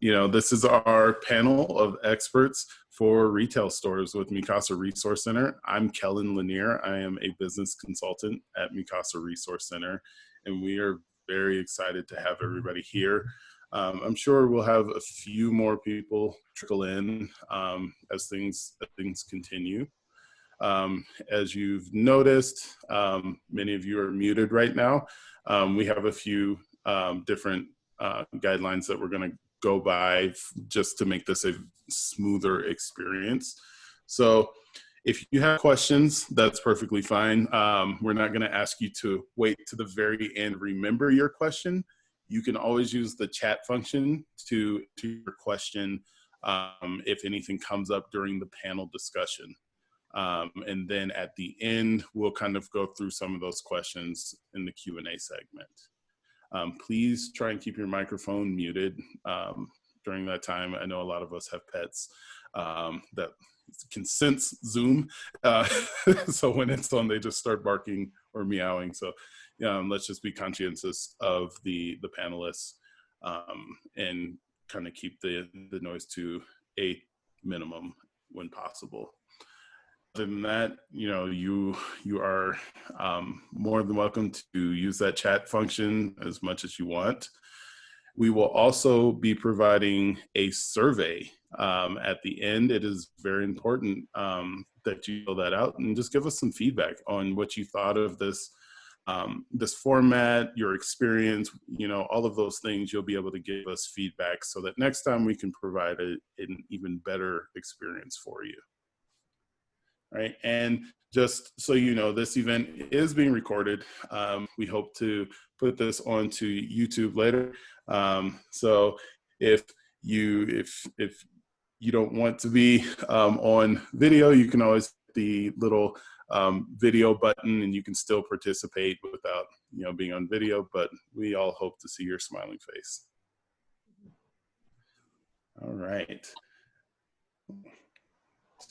This is our panel of experts for retail stores with Mikasa Resource Center. I'm Kellen Lanier. I am a business consultant at Mikasa Resource Center, and we are very excited to have everybody here. I'm sure we'll have a few more people trickle in as things continue. As you've noticed, many of you are muted right now. We have a few different guidelines that we're going to go by just to make this a smoother experience. So if you have questions, that's perfectly fine. We're not going to ask you to wait to the very end, remember your question. You can always use the chat function to your question if anything comes up during the panel discussion. And then at the end, we'll kind of go through some of those questions in the Q&A segment. Please try and keep your microphone muted during that time. I know a lot of us have pets that can sense Zoom. So when it's on, they just start barking or meowing. So let's just be conscientious of the panelists and kind of keep the noise to a minimum when possible. Other than that, you are more than welcome to use that chat function as much as you want. We will also be providing a survey at the end. It is very important that you fill that out and just give us some feedback on what you thought of this format, your experience, all of those things. You'll be able to give us feedback so that next time we can provide an even better experience for you. Right, and just so you know, this event is being recorded. We hope to put this onto YouTube later. So if you don't want to be on video, you can always hit the little video button, and you can still participate without being on video. But we all hope to see your smiling face. All right.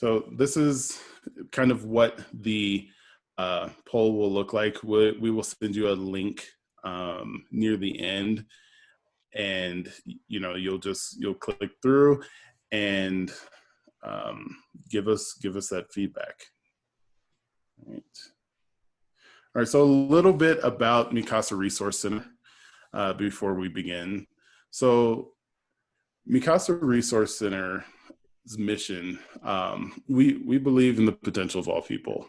So this is kind of what the poll will look like. We will send you a link near the end, and you'll click through and give us that feedback. All right. So a little bit about Mikasa Resource Center before we begin. So Mikasa Resource Center mission, we believe in the potential of all people,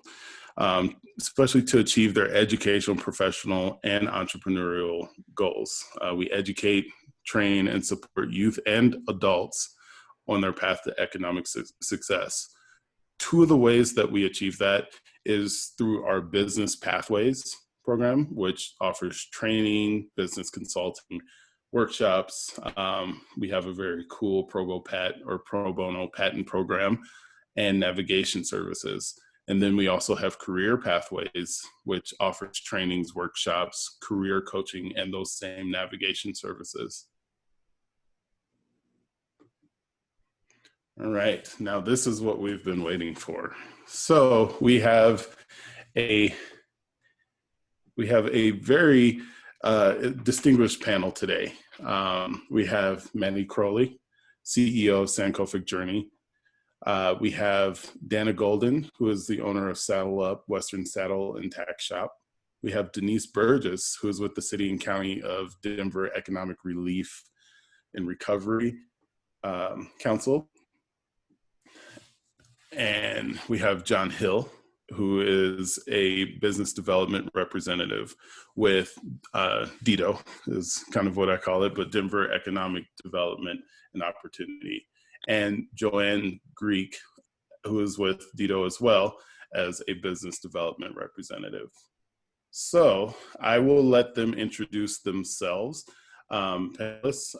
especially to achieve their educational, professional, and entrepreneurial goals. We educate, train, and support youth and adults on their path to economic success. Two of the ways that we achieve that is through our Business Pathways program, which offers training, business consulting, workshops. We have a very cool pro bono patent program and navigation services. And then we also have Career Pathways, which offers trainings, workshops, career coaching, and those same navigation services. All right, now this is what we've been waiting for. So we have a very distinguished panel today. We have Manny Crowley, CEO of Sankofic Journey. We have Dana Golden, who is the owner of Saddle Up, Western Saddle and Tack Shop. We have Denise Burgess, who is with the City and County of Denver Economic Relief and Recovery Council. And we have John Hill, who is a business development representative with DIDO, is kind of what I call it, but Denver Economic Development and Opportunity. And Joanne Greek, who is with DIDO as well as a business development representative. So I will let them introduce themselves. Panelists,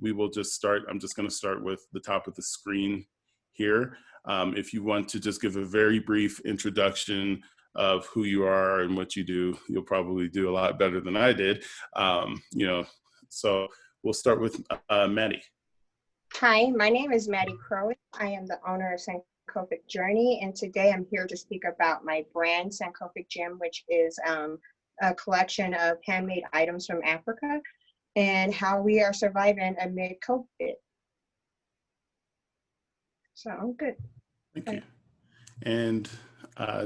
we will just start. I'm just going to start with the top of the screen here. If you want to just give a very brief introduction of who you are and what you do, you'll probably do a lot better than I did. So we'll start with Maddie. Hi, my name is Maddie Crowley. I am the owner of Sankofic Journey, and today I'm here to speak about my brand, Sankofic Gem, which is a collection of handmade items from Africa. and how we are surviving amid COVID. So I'm good. Thank you. And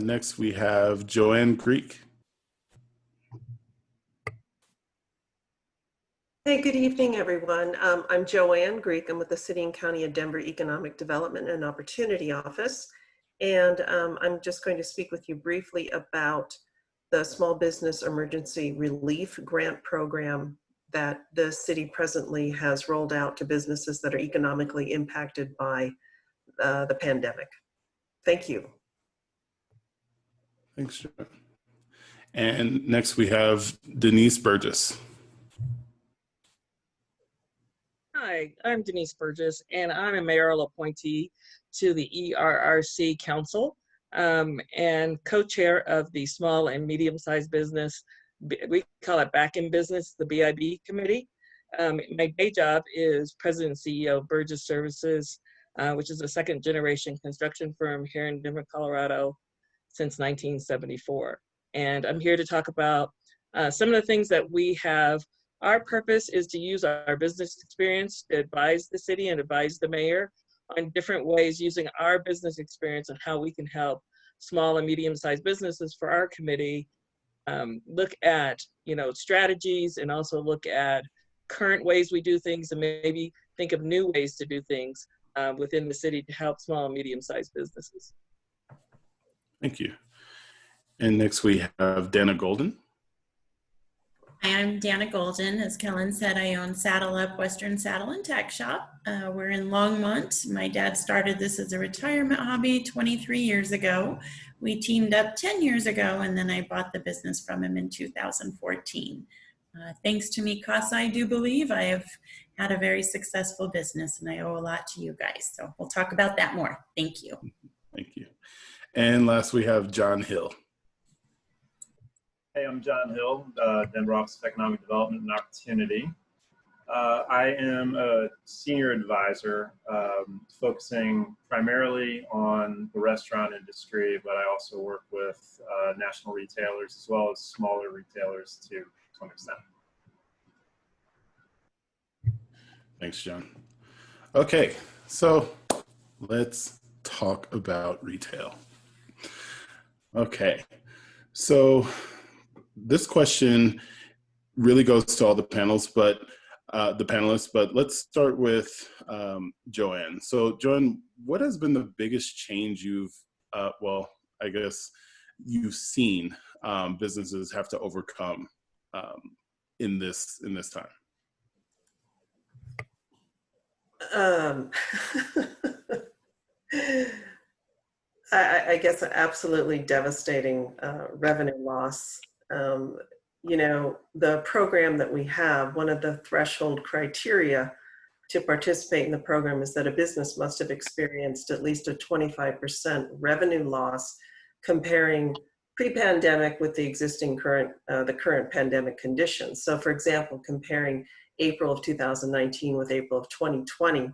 next we have Joanne Greek. Hey, good evening, everyone. I'm Joanne Greek. I'm with the City and County of Denver Economic Development and Opportunity Office. And I'm just going to speak with you briefly about the Small Business Emergency Relief Grant Program that the city presently has rolled out to businesses that are economically impacted by the pandemic. Thank you. Thanks, Joanne. And next we have Denise Burgess. Hi, I'm Denise Burgess, and I'm a mayoral appointee to the ERRC Council and co-chair of the Small and Medium-Sized Business, we call it Back in Business, the BIB Committee. My day job is President and CEO of Burgess Services, which is a second-generation construction firm here in Denver, Colorado since 1974. And I'm here to talk about some of the things that we have. Our purpose is to use our business experience to advise the city and advise the mayor on different ways using our business experience and how we can help small and medium-sized businesses for our committee look at, strategies and also look at current ways we do things and maybe think of new ways to do things within the city to help small and medium-sized businesses. Thank you. And next we have Dana Golden. Hi, I'm Dana Golden. As Kellen said, I own Saddle Up Western Saddle and Tack Shop. We're in Longmont. My dad started this as a retirement hobby 23 years ago. We teamed up 10 years ago, and then I bought the business from him in 2014. Thanks to Mikasa, I do believe I have had a very successful business, and I owe a lot to you guys. So we'll talk about that more. Thank you. Thank you. And last we have John Hill. Hey, I'm John Hill, Denver Office of Economic Development and Opportunity. I am a senior advisor focusing primarily on the restaurant industry, but I also work with national retailers as well as smaller retailers to some extent. Thanks, John. Okay, so let's talk about retail. Okay, so this question really goes to all the panelists, but let's start with Joanne. So Joanne, what has been the biggest change you've seen businesses have to overcome in this time? I guess an absolutely devastating revenue loss. The program that we have, one of the threshold criteria to participate in the program is that a business must have experienced at least a 25% revenue loss comparing pre-pandemic with the current pandemic conditions. So for example, comparing April of 2019 with April of 2020.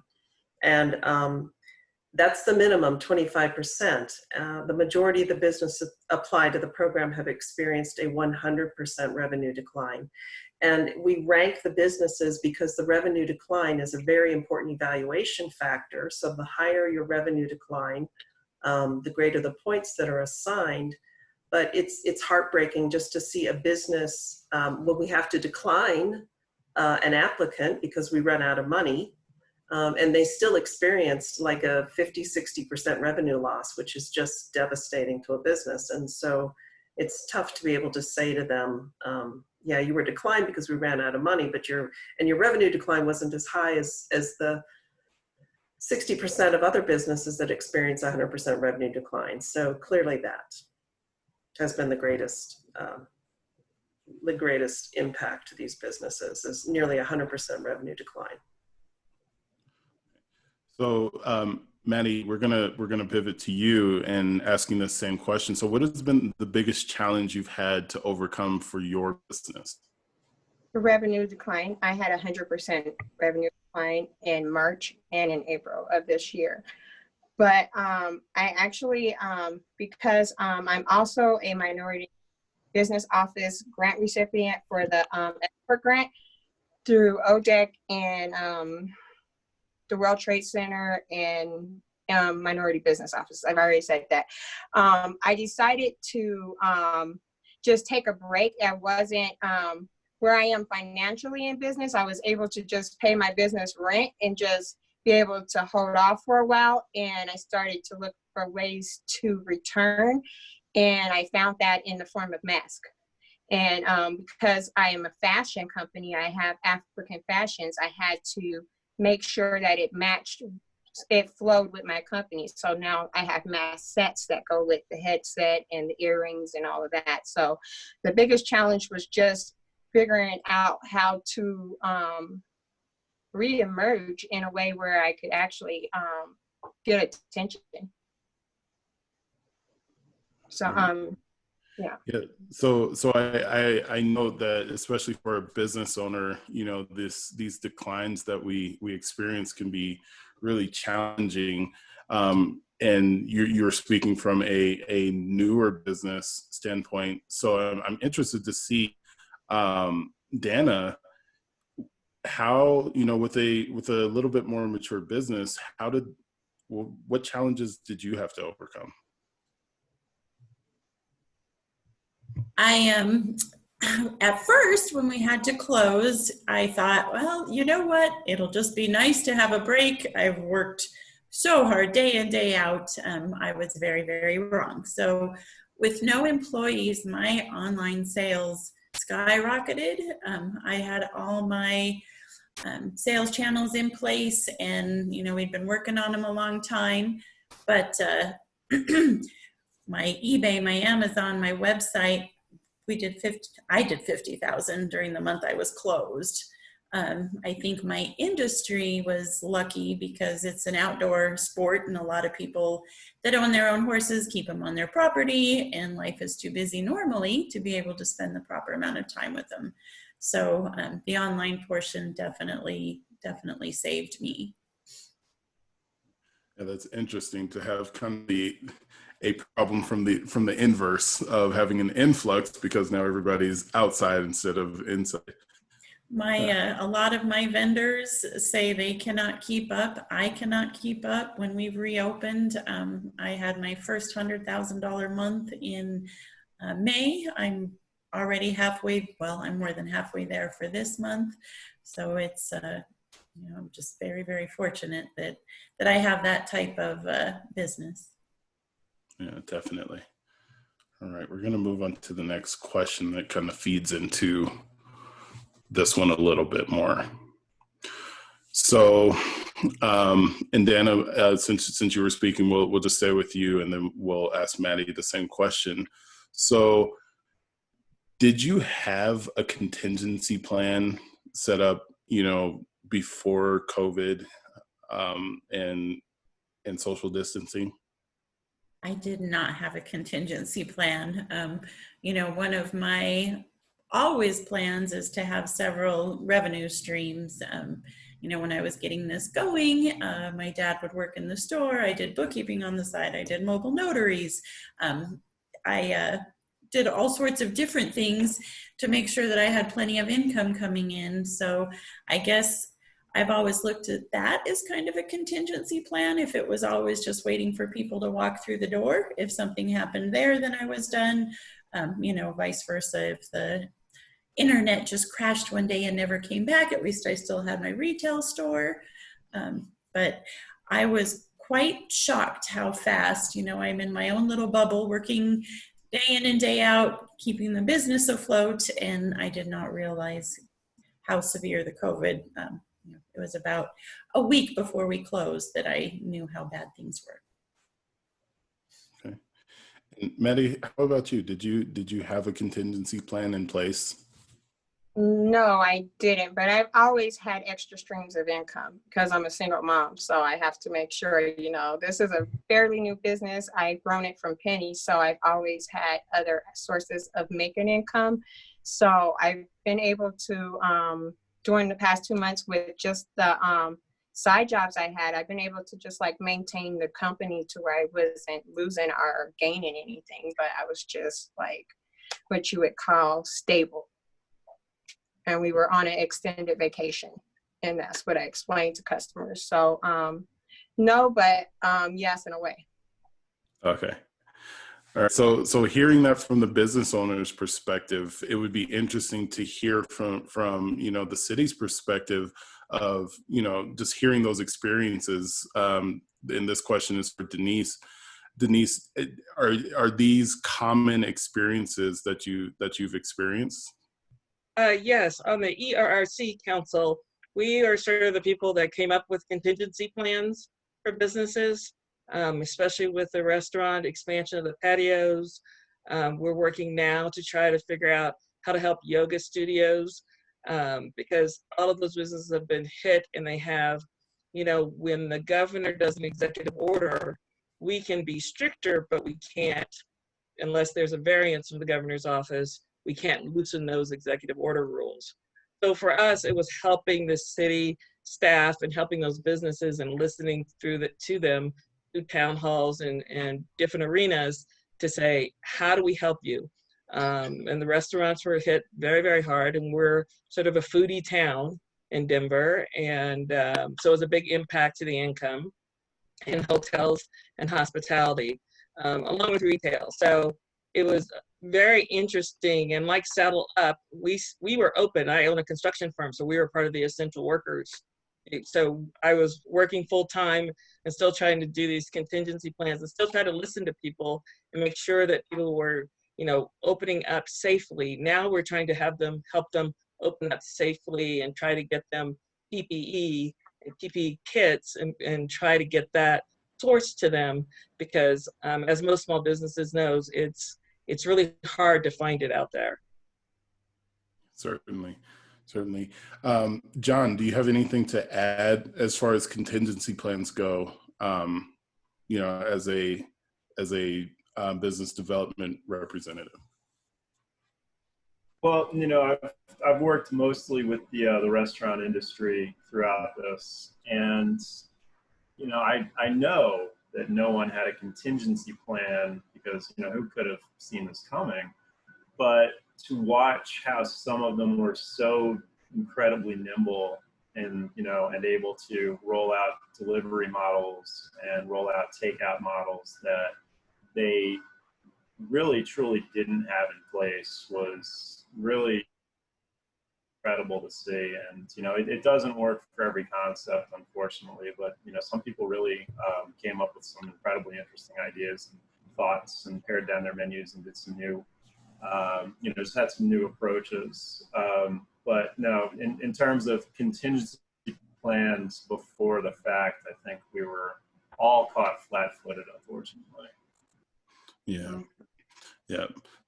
And that's the minimum, 25%. The majority of the businesses applied to the program have experienced a 100% revenue decline. And we rank the businesses because the revenue decline is a very important evaluation factor. So the higher your revenue decline, the greater the points that are assigned. But it's heartbreaking just to see a business, when we have to decline an applicant because we run out of money. And they still experienced like a 50–60% revenue loss, which is just devastating to a business. And so it's tough to be able to say to them, yeah, you were declined because we ran out of money, but your revenue decline wasn't as high as the 60% of other businesses that experience 100% revenue decline. So clearly that has been the greatest impact to these businesses, is nearly 100% revenue decline. So, Maddie, we're gonna pivot to you and asking the same question. So, what has been the biggest challenge you've had to overcome for your business? The revenue decline. I had 100% revenue decline in March and in April of this year. But I actually, because I'm also a minority business office grant recipient for the expert grant, through ODEC and the World Trade Center and Minority Business Office. I've already said that. I decided to just take a break. I wasn't where I am financially in business. I was able to just pay my business rent and just be able to hold off for a while. And I started to look for ways to return. And I found that in the form of masks. And because I am a fashion company, I have African fashions, I had to make sure that it matched, it flowed with my company. So now I have mask sets that go with the headset and the earrings and all of that. So the biggest challenge was just figuring out how to reemerge in a way where I could actually get attention. So yeah. Yeah. So I know that especially for a business owner, you know, these declines that we experience can be really challenging. And you're speaking from a newer business standpoint. So I'm interested to see, Dana, how, you know, with a little bit more mature business, what challenges did you have to overcome? At first, when we had to close, I thought, well, you know what? It'll just be nice to have a break. I've worked so hard day in, day out. I was very, very wrong. So with no employees, my online sales skyrocketed. I had all my sales channels in place, and, you know, we'd been working on them a long time, but my eBay, my Amazon, my website, I did 50,000 during the month I was closed. I think my industry was lucky because it's an outdoor sport, and a lot of people that own their own horses keep them on their property, and life is too busy normally to be able to spend the proper amount of time with them. So the online portion definitely saved me. Yeah, that's interesting to have kind of a problem from the inverse of having an influx, because now everybody's outside instead of inside. A lot of my vendors say they cannot keep up. I cannot keep up. When we've reopened, I had my first $100,000 month in May. I'm already halfway, well, I'm more than halfway there for this month. So it's, you know, I'm just very, very fortunate that I have that type of business. Yeah, definitely. All right, we're going to move on to the next question that kind of feeds into this one a little bit more. So, and Dana, since you were speaking, we'll just stay with you, and then we'll ask Maddie the same question. So, did you have a contingency plan set up, you know, before COVID and social distancing? I did not have a contingency plan. You know, one of my always plans is to have several revenue streams. You know, when I was getting this going, my dad would work in the store. I did bookkeeping on the side. I did mobile notaries. I did all sorts of different things to make sure that I had plenty of income coming in. So I guess I've always looked at that as kind of a contingency plan. If it was always just waiting for people to walk through the door, if something happened there, then I was done. You know, vice versa. If the internet just crashed one day and never came back, at least I still had my retail store. But I was quite shocked how fast, you know, I'm in my own little bubble working day in and day out, keeping the business afloat, and I did not realize how severe the COVID, you know, it was about a week before we closed that I knew how bad things were. Okay. And Maddie, how about you? Did you have a contingency plan in place? No, I didn't, but I've always had extra streams of income because I'm a single mom. So I have to make sure, you know, this is a fairly new business. I've grown it from pennies. So I've always had other sources of making income. So I've been able to, during the past 2 months with just the side jobs I had, I've been able to just like maintain the company to where I wasn't losing or gaining anything, but I was just like what you would call stable. and we were on an extended vacation. And that's what I explained to customers. So no, but yes, in a way. Okay. All right. So hearing that from the business owner's perspective, it would be interesting to hear from the city's perspective of just hearing those experiences. And this question is for Denise. Denise, are these common experiences that you've experienced? Yes, on the ERRC Council, we are sort of the people that came up with contingency plans for businesses, especially with the restaurant expansion of the patios. We're working now to try to figure out how to help yoga studios, because all of those businesses have been hit, and they have, when the governor does an executive order, we can be stricter, but we can't, unless there's a variance from the governor's office, we can't loosen those executive order rules. So for us, it was helping the city staff and helping those businesses and listening to them through town halls and different arenas to say, how do we help you? And the restaurants were hit very, very hard, and we're sort of a foodie town in Denver. And so it was a big impact to the income in hotels and hospitality, along with retail. So it was very interesting. And like Saddle Up, we were open. I own a construction firm, so we were part of the essential workers. So I was working full time and still trying to do these contingency plans and still try to listen to people and make sure that people were, opening up safely. Now we're trying to help them open up safely and try to get them PPE and PPE kits and try to get that sourced to them, because as most small businesses knows, it's really hard to find it out there. Certainly. John, do you have anything to add as far as contingency plans go, as a business development representative? Well, I've worked mostly with the restaurant industry throughout this, and I know that no one had a contingency plan, because who could have seen this coming? But to watch how some of them were so incredibly nimble and and able to roll out delivery models and roll out takeout models that they really truly didn't have in place was really incredible to see. And it doesn't work for every concept, unfortunately, but some people really came up with some incredibly interesting ideas and thoughts and pared down their menus and did some new just had some new approaches. But no, in terms of contingency plans before the fact, I think we were all caught flat-footed, unfortunately. Yeah.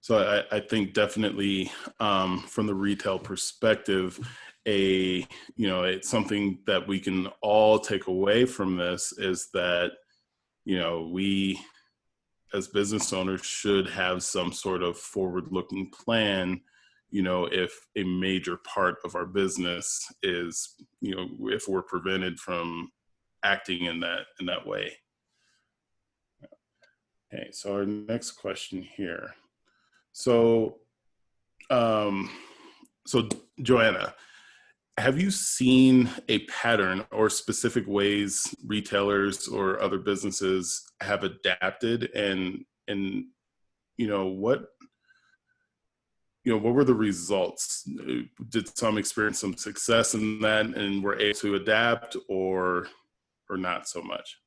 So I think definitely from the retail perspective, it's something that we can all take away from this is that, we as business owners should have some sort of forward-looking plan, if a major part of our business is, if we're prevented from acting in that way. Okay, so our next question here. So Joanna, have you seen a pattern or specific ways retailers or other businesses have adapted, and what were the results? Did some experience some success in that and were able to adapt, or not so much?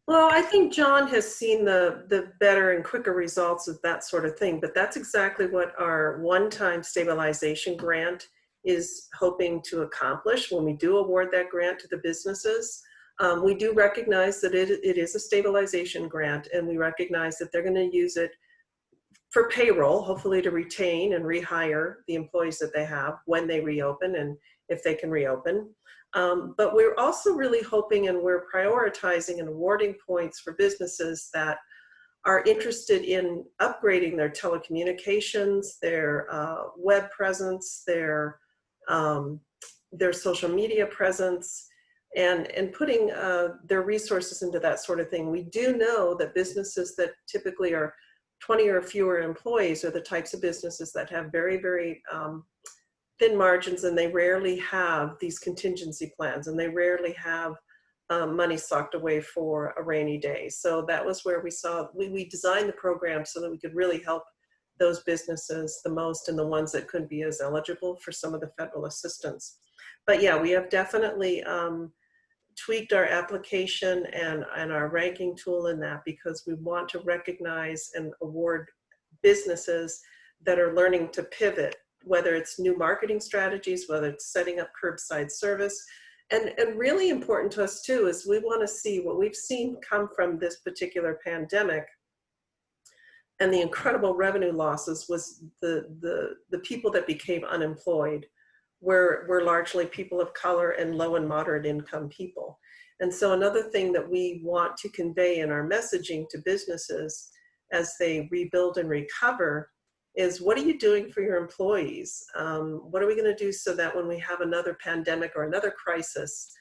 Well, I think John has seen the better and quicker results of that sort of thing, but that's exactly what our one-time stabilization grant is hoping to accomplish when we do award that grant to the businesses. We do recognize that it is a stabilization grant, and we recognize that they're going to use it for payroll, hopefully to retain and rehire the employees that they have when they reopen and if they can reopen. But we're also really hoping, and we're prioritizing and awarding points for businesses that are interested in upgrading their telecommunications, their web presence, their social media presence, and putting their resources into that sort of thing. We do know that businesses that typically are 20 or fewer employees are the types of businesses that have very, very thin margins, and they rarely have these contingency plans, and they rarely have money socked away for a rainy day. So that was where we designed the program so that we could really help those businesses the most, and the ones that couldn't be as eligible for some of the federal assistance. But yeah, we have definitely tweaked our application and our ranking tool in that, because we want to recognize and award businesses that are learning to pivot, whether it's new marketing strategies, whether it's setting up curbside service. And really important to us too is we want to see what we've seen come from this particular pandemic and the incredible revenue losses was the people that became unemployed were largely people of color and low and moderate income people. And so another thing that we want to convey in our messaging to businesses as they rebuild and recover is, what are you doing for your employees? What are we going to do so that when we have another pandemic or another crisis,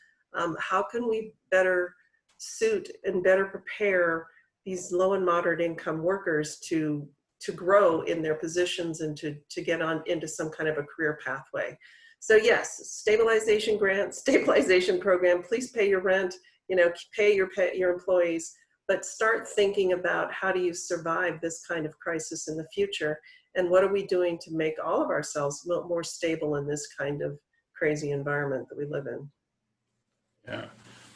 how can we better suit and better prepare these low and moderate income workers to grow in their positions and to get on into some kind of a career pathway? So yes, stabilization grant, stabilization program, please pay your rent, pay your employees, but start thinking about how do you survive this kind of crisis in the future, and what are we doing to make all of ourselves more stable in this kind of crazy environment that we live in.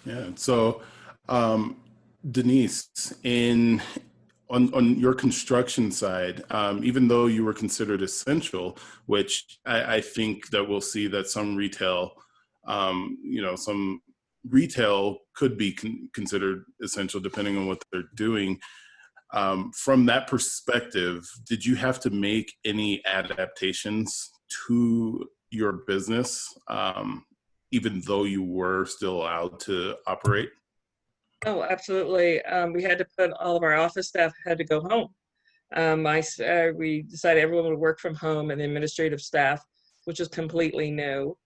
Yeah. So, Denise, on your construction side, even though you were considered essential, which I think that we'll see that some retail, some retail could be considered essential depending on what they're doing. From that perspective, did you have to make any adaptations to your business, even though you were still allowed to operate? Oh, absolutely. We had to put all of our office staff had to go home. We decided everyone would work from home, and the administrative staff, which is completely new.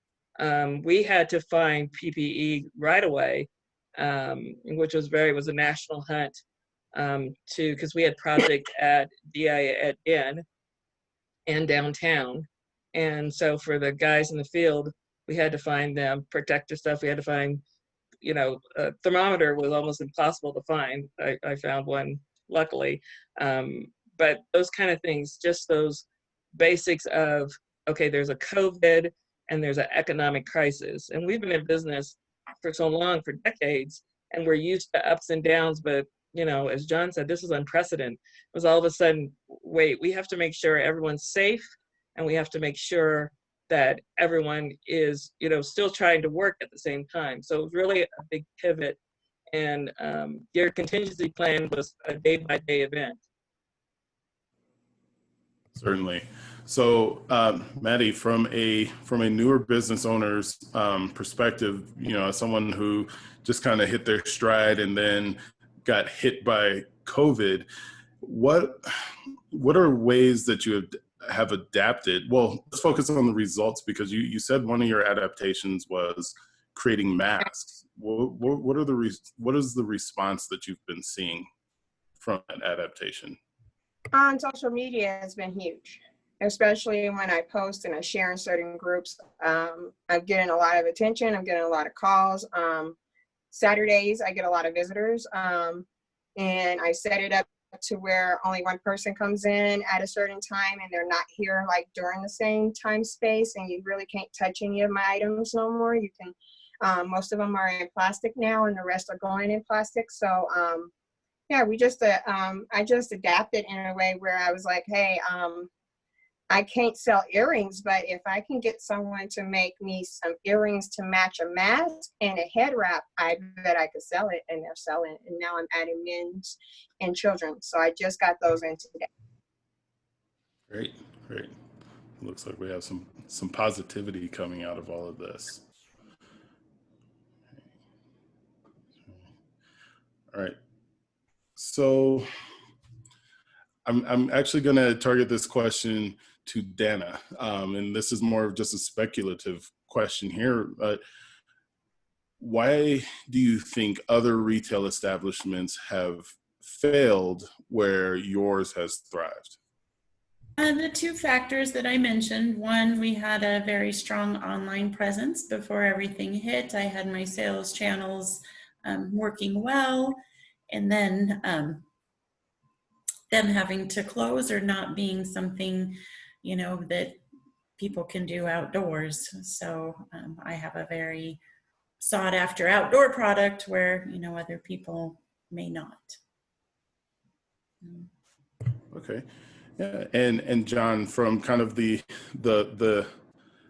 We had to find PPE right away, which was a national hunt because we had project at DI at N and downtown. And so for the guys in the field, we had to find them protective stuff. We had to find, a thermometer was almost impossible to find. I found one, luckily. But those kind of things, just those basics of, okay, there's a COVID and there's an economic crisis. And we've been in business for so long, for decades, and we're used to ups and downs. But, as John said, this is unprecedented. It was all of a sudden, wait, we have to make sure everyone's safe, and we have to make sure that everyone is, still trying to work at the same time. So it was really a big pivot. And your contingency plan was a day-by-day event. Certainly. So, Maddie, from a newer business owner's perspective, as someone who just kind of hit their stride and then got hit by COVID, what are ways that you have adapted? Well, let's focus on the results, because you said one of your adaptations was creating masks. What is the response that you've been seeing from that adaptation? On social media has been huge, especially when I post and I share in certain groups. I'm getting a lot of attention. I'm getting a lot of calls. Saturdays, I get a lot of visitors, and I set it up to where only one person comes in at a certain time, and they're not here like during the same time space, and you really can't touch any of my items no more. You can, most of them are in plastic now, and the rest are going in plastic. So yeah, I just adapted in a way where I was like, hey, I can't sell earrings, but if I can get someone to make me some earrings to match a mask and a head wrap, I bet I could sell it, and they're selling. And now I'm adding men's and children's. So I just got those in today. Great. Looks like we have some positivity coming out of all of this. All right. So I'm actually going to target this question to Dana, and this is more of just a speculative question here. But why do you think other retail establishments have failed where yours has thrived? The two factors that I mentioned, one, we had a very strong online presence before everything hit. I had my sales channels working well, and then them having to close or not being something, you know, that people can do outdoors. So I have a very sought after outdoor product where, you know, other people may not. Okay. Yeah. And John, from kind of the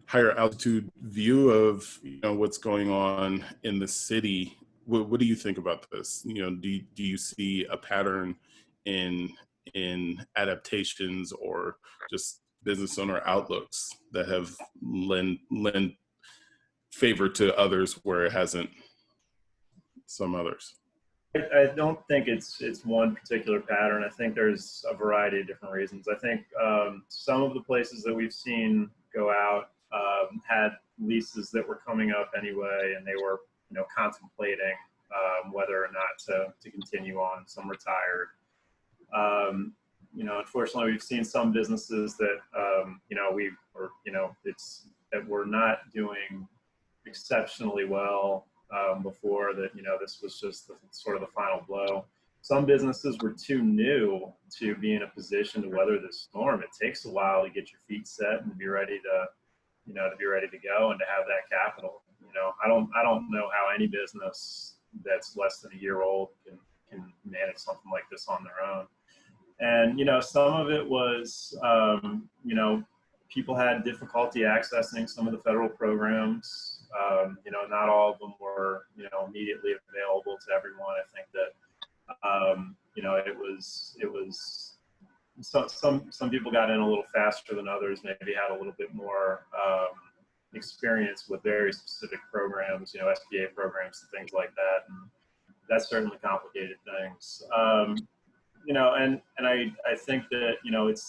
higher altitude view of, you know, what's going on in the city, what do you think about this? You know, do you see a pattern in adaptations or just business owner outlooks that have lend favor to others where it hasn't some others? I don't think it's one particular pattern. I think there's a variety of different reasons. I think some of the places that we've seen go out had leases that were coming up anyway, and they were, you know, contemplating whether or not to continue on. Some retired. You know, unfortunately, we've seen some businesses that you know, it's that we're not doing exceptionally well before that. You know, this was just sort of the final blow. Some businesses were too new to be in a position to weather this storm. It takes a while to get your feet set and to be ready to, you know, to be ready to go and to have that capital. You know, I don't know how any business that's less than a year old can manage something like this on their own. And, you know, some of it was, you know, people had difficulty accessing some of the federal programs. You know, not all of them were, you know, immediately available to everyone. I think that, you know, it was some people got in a little faster than others, maybe had a little bit more experience with very specific programs, you know, SBA programs and things like that. And that certainly complicated things. You know, and I think that, you know, it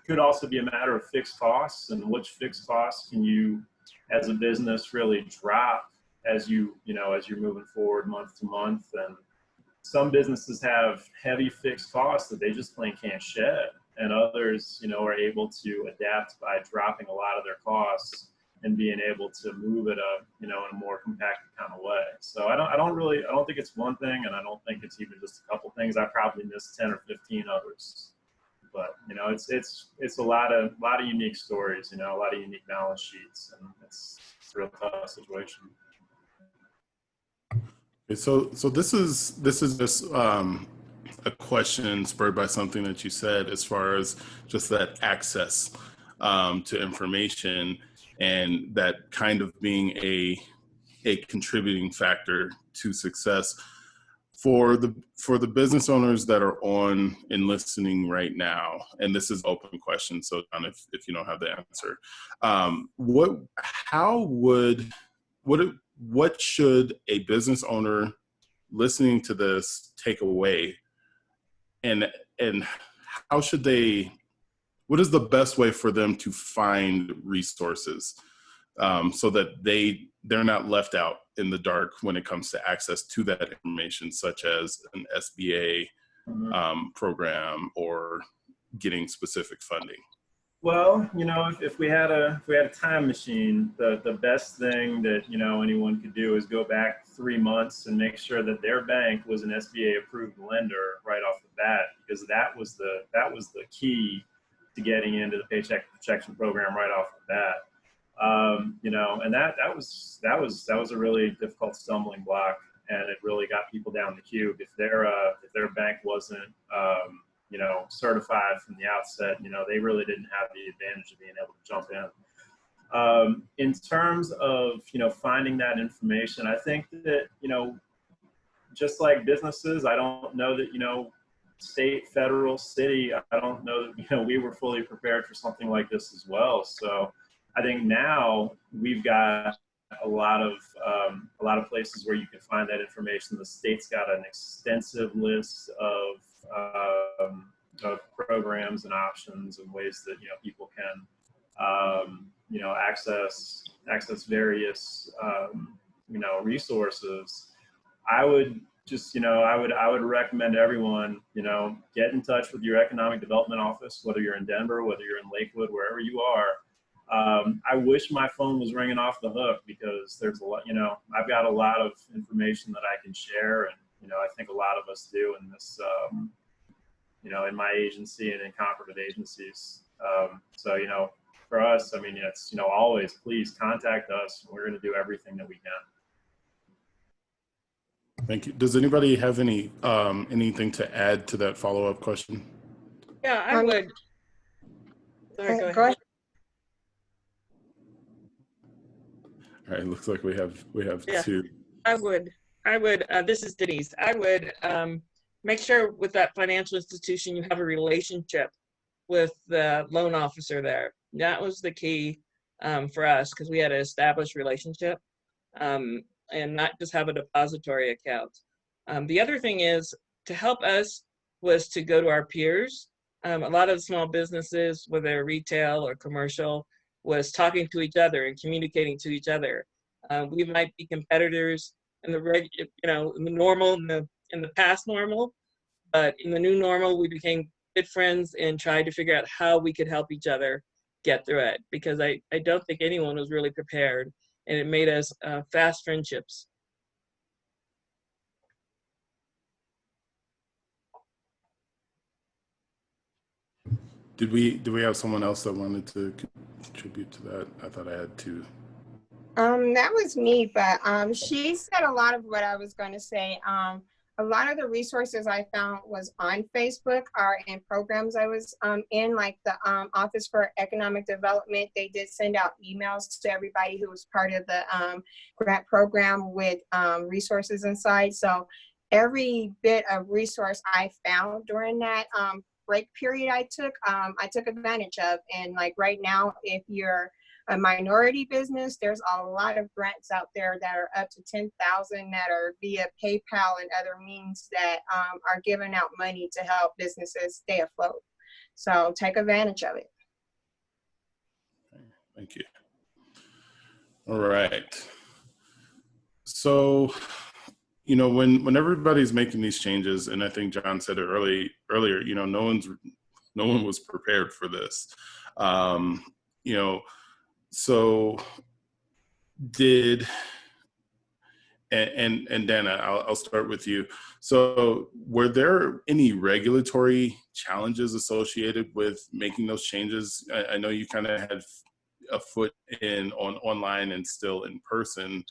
could also be a matter of fixed costs, and which fixed costs can you as a business really drop as you know, as you're moving forward month to month. And some businesses have heavy fixed costs that they just plain can't shed, and others, you know, are able to adapt by dropping a lot of their costs and being able to move it up, you know, in a more compacted kind of way. So I don't think it's one thing, and I don't think it's even just a couple things. I probably missed 10 or 15 others. But, you know, it's a lot of unique stories, you know, a lot of unique balance sheets, and it's a real tough situation. Okay, so this is just a question spurred by something that you said, as far as just that access to information, and that kind of being a contributing factor to success for the business owners that are on and listening right now. And this is an open question, so John, if you don't have the answer, what should a business owner listening to this take away, and how should they, what is the best way for them to find resources so that they're not left out in the dark when it comes to access to that information, such as an SBA program or getting specific funding? Well, you know, if we had a time machine, the best thing that, you know, anyone could do is go back 3 months and make sure that their bank was an SBA approved lender right off the bat, because that was the key to getting into the Paycheck Protection Program right off the bat. You know, and that was a really difficult stumbling block, and it really got people down the queue. If their bank wasn't you know, certified from the outset, you know, they really didn't have the advantage of being able to jump in. In terms of, you know, finding that information, I think that, you know, just like businesses, I don't know that, you know, state, federal, city, I don't know that, you know, we were fully prepared for something like this as well. So I think now we've got a lot of places where you can find that information. The state's got an extensive list of programs and options and ways that, you know, people can you know, access various you know, resources. I would just, I would recommend everyone, get in touch with your economic development office, whether you're in Denver, whether you're in Lakewood, wherever you are. I wish my phone was ringing off the hook, because there's a lot, I've got a lot of information that I can share, and, I think a lot of us do in this, in my agency and in cooperative agencies. So, for us, I mean, it's, always please contact us. We're going to do everything that we can. Thank you. Does anybody have any anything to add to that follow-up question? Yeah, I would. Sorry, go ahead. All right, looks like we have Yeah. two. I would, this is Denise. I would make sure with that financial institution, you have a relationship with the loan officer there. That was the key for us, because we had an established relationship and not just have a depository account. The other thing is, to help us was to go to our peers. A lot of the small businesses, whether they're retail or commercial, was talking to each other and communicating to each other. We might be competitors in the in the normal, in the past normal, but in the new normal, we became good friends and tried to figure out how we could help each other get through it, because I don't think anyone was really prepared, and it made us fast friendships. Did we have someone else that wanted to contribute to that? I thought I had two. That was me, but she said a lot of what I was going to say. A lot of the resources I found was on Facebook or in programs I was in, like the Office for Economic Development. They did send out emails to everybody who was part of the grant program with resources inside. So every bit of resource I found during that break period I took advantage of. And like right now, if you're a minority business, there's a lot of grants out there that are up to 10,000 that are via PayPal and other means that are giving out money to help businesses stay afloat. So take advantage of it. Thank you. All right. So, when everybody's making these changes, and I think John said it earlier, no one was prepared for this. So did, and Dana, I'll start with you. So were there any regulatory challenges associated with making those changes? I know you kind of had a foot in online and still in person,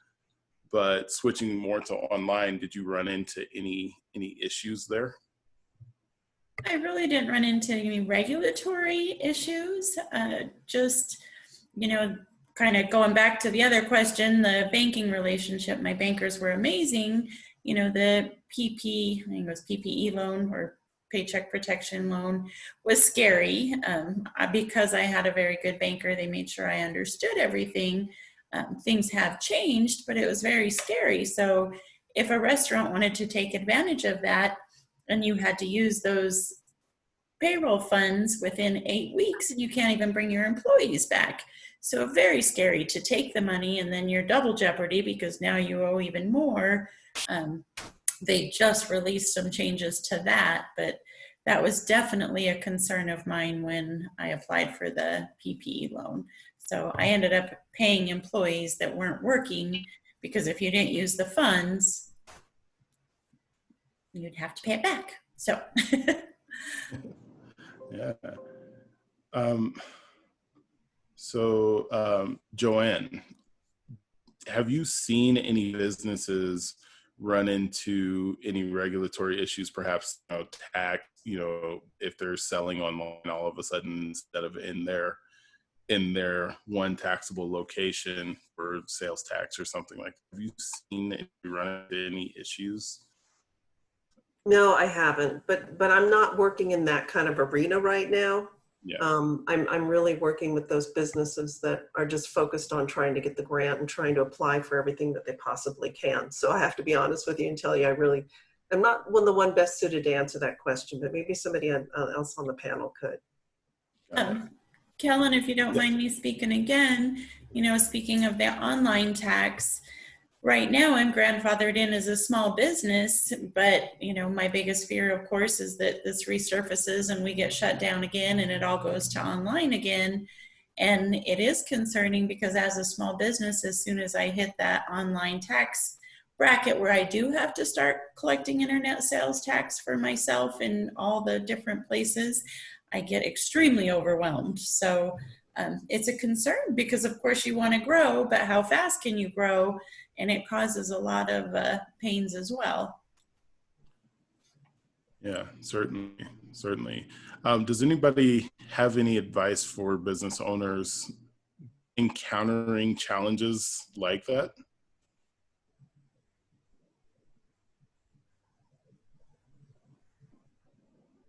but switching more to online, did you run into any issues there? I really didn't run into any regulatory issues. Just, kind of going back to the other question, the banking relationship, my bankers were amazing. The I think it was PPE loan or Paycheck Protection loan was scary because I had a very good banker. They made sure I understood everything. Things have changed, but it was very scary. So if a restaurant wanted to take advantage of that, and you had to use those payroll funds within 8 weeks, and you can't even bring your employees back. So very scary to take the money, and then you're double jeopardy because now you owe even more. They just released some changes to that, but that was definitely a concern of mine when I applied for the PPE loan. So I ended up paying employees that weren't working, because if you didn't use the funds, you'd have to pay it back. So Yeah. Joanne, have you seen any businesses run into any regulatory issues, perhaps tax, if they're selling online all of a sudden instead of in their one taxable location for sales tax or something like that? Have you seen if you run into any issues? No, I haven't, but I'm not working in that kind of arena right now. Yeah. I'm really working with those businesses that are just focused on trying to get the grant and trying to apply for everything that they possibly can. So I have to be honest with you and tell you, I'm not the one best suited to answer that question, but maybe somebody else on the panel could. Kellen, if you don't mind me speaking again, speaking of the online tax, right now I'm grandfathered in as a small business, but my biggest fear, of course, is that this resurfaces and we get shut down again and it all goes to online again. And it is concerning because as a small business, as soon as I hit that online tax bracket where I do have to start collecting internet sales tax for myself in all the different places, I get extremely overwhelmed. So it's a concern because of course you want to grow, but how fast can you grow? And it causes a lot of pains as well. Yeah, certainly. Does anybody have any advice for business owners encountering challenges like that?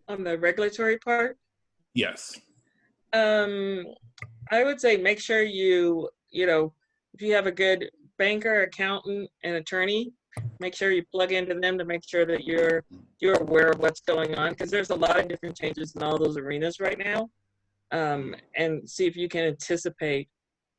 On the regulatory part, Yes. I would say make sure if you have a good banker, accountant, and attorney, make sure you plug into them to make sure that you're aware of what's going on, because there's a lot of different changes in all those arenas right now. And see if you can anticipate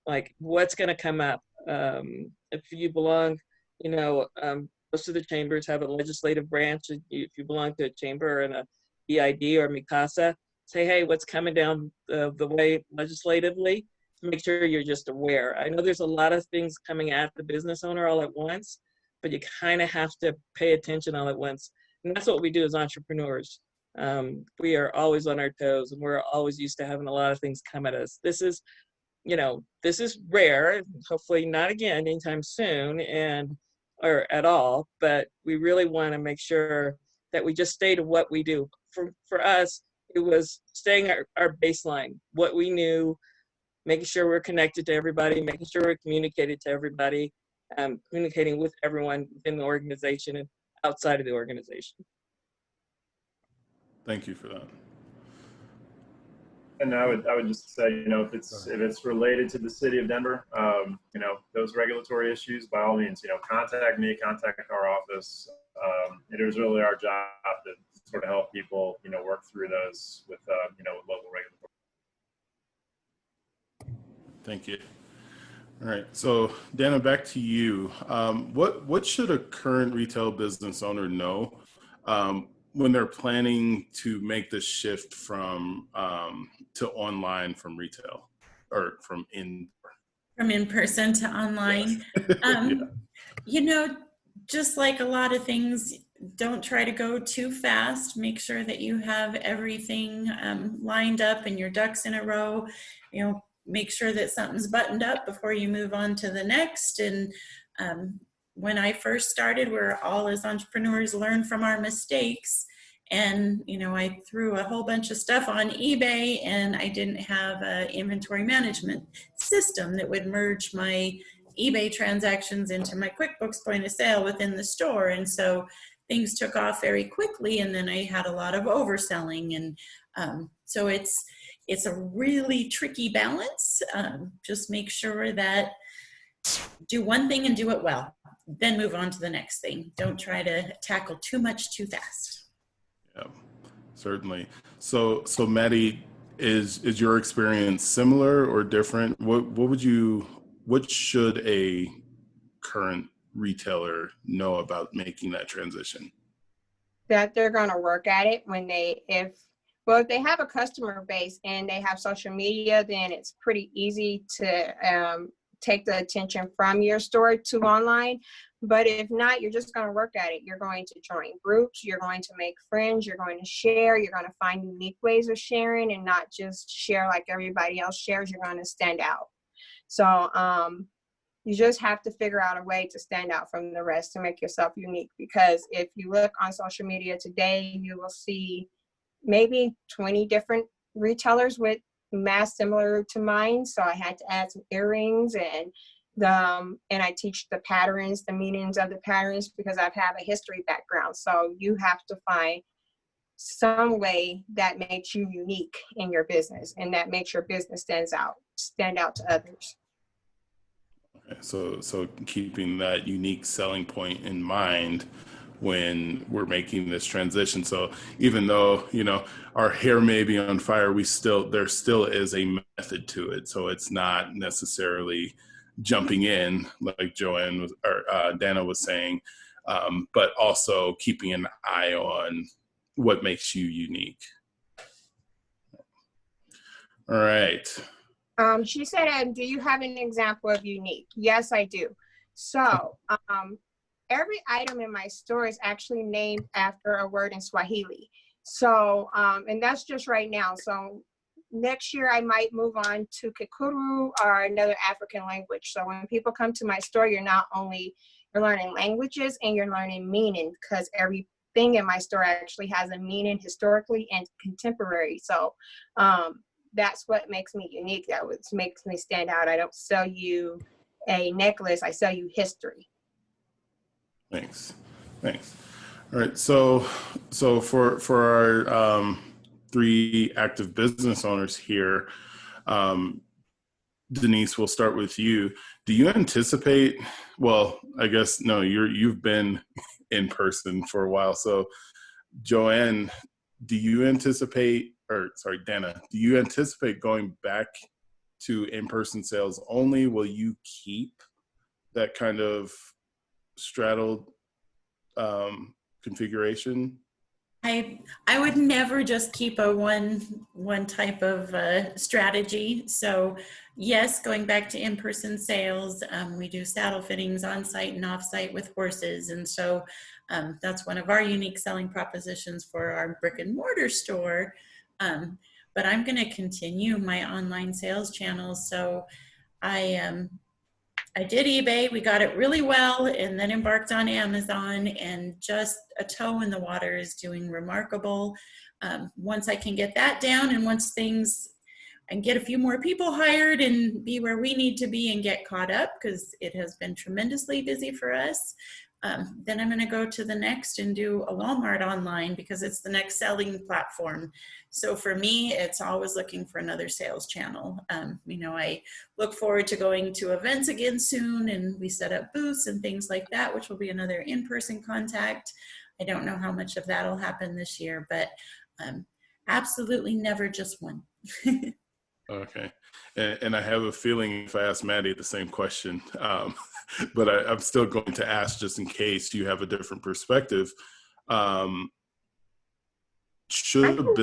like what's going to come up. If you belong, most of the chambers have a legislative branch. If you belong to a chamber and a EID or Mikasa, say, hey, what's coming down the way legislatively, to make sure you're just aware. I know there's a lot of things coming at the business owner all at once, but you kind of have to pay attention all at once. And that's what we do as entrepreneurs. We are always on our toes and we're always used to having a lot of things come at us. This is rare, hopefully not again anytime soon or at all, but we really want to make sure that we just stay to what we do. For us, it was staying our baseline, what we knew, making sure we're connected to everybody, making sure we're communicated to everybody, communicating with everyone within the organization and outside of the organization. Thank you for that. And I would just say, if it's related to the city of Denver, those regulatory issues, by all means, contact me, contact our office. It is really our job to sort of help people, work through those with local regulatory. Thank you. All right, so Dana, back to you. What should a current retail business owner know when they're planning to make the shift from to online from retail or from in person to online? Yeah. Just like a lot of things, don't try to go too fast. Make sure that you have everything lined up and your ducks in a row. Make sure that something's buttoned up before you move on to the next. And when I first started, we're all as entrepreneurs learn from our mistakes. And, I threw a whole bunch of stuff on eBay and I didn't have an inventory management system that would merge my eBay transactions into my QuickBooks point of sale within the store. And so things took off very quickly. And then I had a lot of overselling. And so it's a really tricky balance. Just make sure that do one thing and do it well, then move on to the next thing. Don't try to tackle too much too fast. Yeah, certainly. So Maddie, is your experience similar or different? What should a current retailer know about making that transition? That they're going to work at it if they have a customer base and they have social media, then it's pretty easy to take the attention from your store to online. But if not, you're just going to work at it. You're going to join groups, you're going to make friends, you're going to share, you're going to find unique ways of sharing and not just share like everybody else shares. You're going to stand out. So you just have to figure out a way to stand out from the rest to make yourself unique. Because if you look on social media today, you will see maybe 20 different retailers with masks similar to mine. So I had to add some earrings and I teach the patterns, the meanings of the patterns, because I have a history background. So you have to find some way that makes you unique in your business and that makes your business stand out to others. Okay, so keeping that unique selling point in mind when we're making this transition. So even though, our hair may be on fire, there still is a method to it. So it's not necessarily jumping in, like Joanne was, or Dana was saying, but also keeping an eye on what makes you unique. All right. She said, do you have an example of unique? Yes, I do. So every item in my store is actually named after a word in Swahili. So, and that's just right now. So next year I might move on to Kikuru or another African language. So when people come to my store, you're learning languages and you're learning meaning, because everything in my store actually has a meaning historically and contemporary. So that's what makes me unique. That what makes me stand out. I don't sell you a necklace, I sell you history. Thanks. All right. So for our 3 active business owners here, Denise, we'll start with you. Do you anticipate? Well, I guess no. You've been in person for a while. So, Joanne, do you anticipate? Or sorry, Dana, do you anticipate going back to in-person sales only? Will you keep that kind of straddled configuration? I would never just keep a one type of strategy. So yes, going back to in-person sales, we do saddle fittings on site and off site with horses, and so that's one of our unique selling propositions for our brick and mortar store. But I'm going to continue my online sales channels. So I did eBay, we got it really well, and then embarked on Amazon, and just a toe in the water is doing remarkable. Once I can get that down, and once and get a few more people hired and be where we need to be and get caught up, because it has been tremendously busy for us, then I'm going to go to the next and do a Walmart online, because it's the next selling platform. So for me, it's always looking for another sales channel. I look forward to going to events again soon, and we set up booths and things like that, which will be another in-person contact. I don't know how much of that will happen this year, but absolutely never just one. Okay. And I have a feeling if I ask Maddie the same question, but I'm still going to ask just in case you have a different perspective. Should the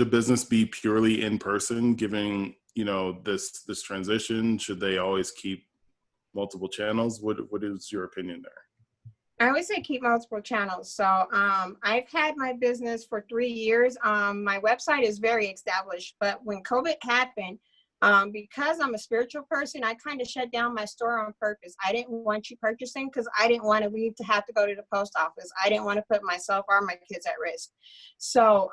business be purely in person, given, this transition? Should they always keep multiple channels? What is your opinion there? I would say keep multiple channels. So I've had my business for 3 years. My website is very established, but when COVID happened, because I'm a spiritual person, I kind of shut down my store on purpose. I didn't want you purchasing because I didn't want to leave to have to go to the post office. I didn't want to put myself or my kids at risk. So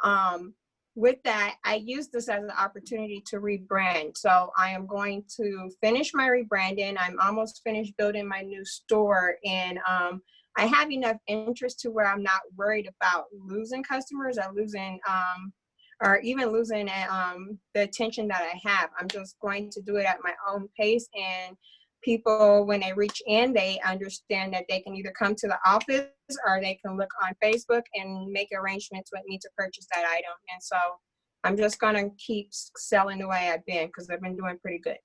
with that, I used this as an opportunity to rebrand. So I am going to finish my rebranding. I'm almost finished building my new store, and I have enough interest to where I'm not worried about losing customers or losing the attention that I have. I'm just going to do it at my own pace, and people, when they reach in, they understand that they can either come to the office or they can look on Facebook and make arrangements with me to purchase that item. And so I'm just going to keep selling the way I've been, because I've been doing pretty good.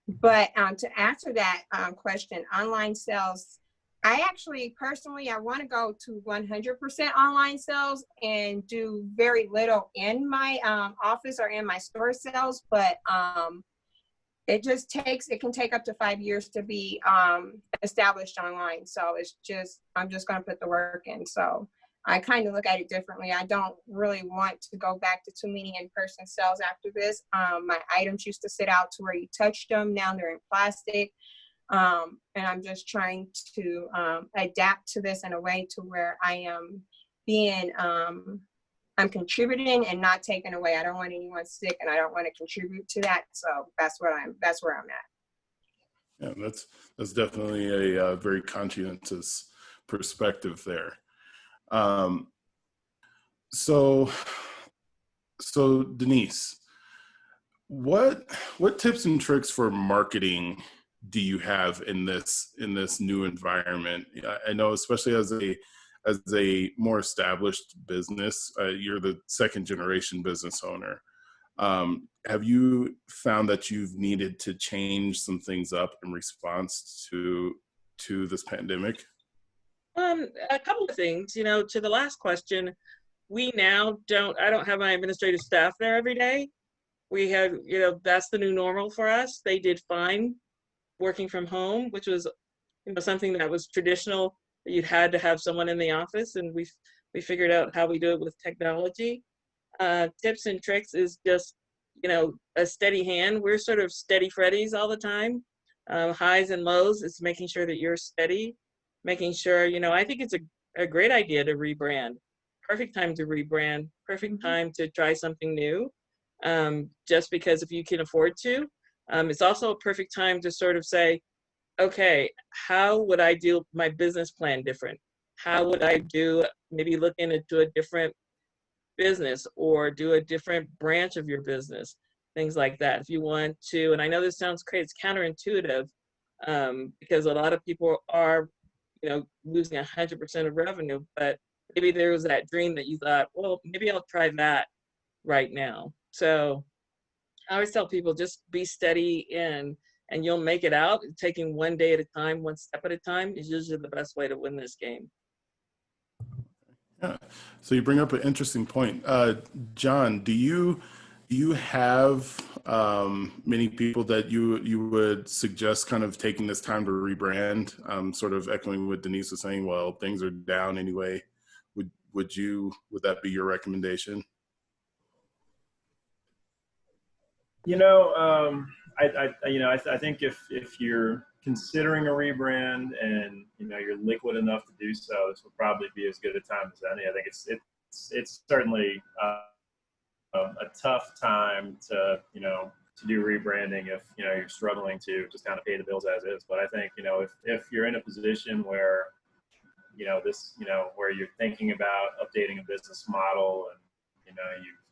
But to answer that question, online sales, I actually personally, I want to go to 100% online sales and do very little in my office or in my store sales. But it can take up to 5 years to be established online. So I'm just going to put the work in. So I kind of look at it differently. I don't really want to go back to too many in-person sales after this. My items used to sit out to where you touched them. Now they're in plastic. And I'm just trying to adapt to this in a way to where I am I'm contributing and not taking away. I don't want anyone sick, and I don't want to contribute to that. So that's where I'm at. Yeah, that's definitely a very conscientious perspective there. So Denise, what tips and tricks for marketing do you have in this new environment? I know, especially as a more established business, you're the second generation business owner. Have you found that you've needed to change some things up in response to this pandemic? A couple of things, to the last question, we now I don't have my administrative staff there every day. We had, that's the new normal for us. They did fine working from home, which was, something that was traditional, that you'd had to have someone in the office, and we figured out how we do it with technology. Tips and tricks is just, a steady hand. We're sort of steady Freddies all the time. Highs and lows, it's making sure that you're steady, making sure, I think it's a great idea to rebrand. Perfect time to rebrand, perfect time to try something new. Just because if you can afford to, it's also a perfect time to sort of say, okay, how would I do my business plan different? How would I maybe look into a different business or do a different branch of your business, things like that. If you want to, and I know this sounds crazy, it's counterintuitive, because a lot of people are, losing 100% of revenue, but maybe there was that dream that you thought, well, maybe I'll try that right now. So I always tell people, just be steady and you'll make it out. Taking one day at a time, one step at a time is usually the best way to win this game. Yeah. So you bring up an interesting point. John, do you have many people that you would suggest kind of taking this time to rebrand? Sort of echoing what Denise was saying, well, things are down anyway. Would that be your recommendation? I think if you're considering a rebrand and you're liquid enough to do so, this would probably be as good a time as any. I think it's certainly a tough time to do rebranding if you're struggling to just kind of pay the bills as is. But I think if you're in a position where where you're thinking about updating a business model and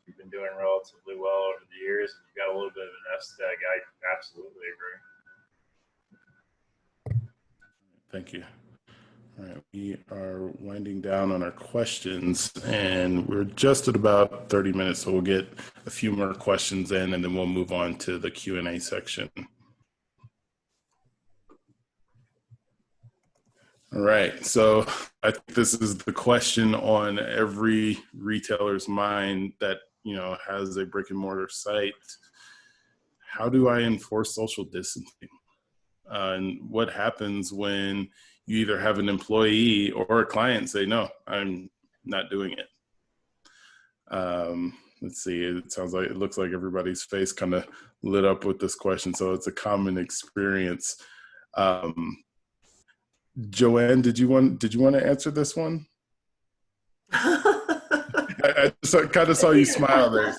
you've been doing relatively well over the years and you've got a little bit of a nest egg, I absolutely agree. Thank you. All right, we are winding down on our questions and we're just at about 30 minutes, so we'll get a few more questions in and then we'll move on to the Q&A section. All right, so I think this is the question on every retailer's mind that has a brick and mortar site. How do I enforce social distancing? And what happens when you either have an employee or a client say, no, I'm not doing it? Let's see, it looks like everybody's face kind of lit up with this question. So it's a common experience. Joanne, did you want to answer this one? I just kind of saw you smile there.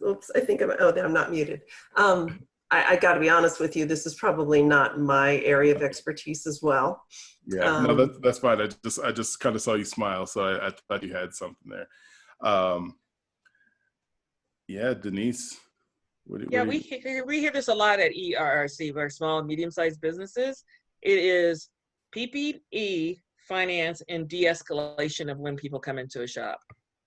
Oops, I think I'm not muted. I got to be honest with you, this is probably not my area of expertise as well. Yeah, no, that's fine. I just kind of saw you smile, so I thought you had something there. Yeah, Denise. We hear this a lot at ERRC, our small and medium-sized businesses. It is PPE, finance, and de-escalation of when people come into a shop,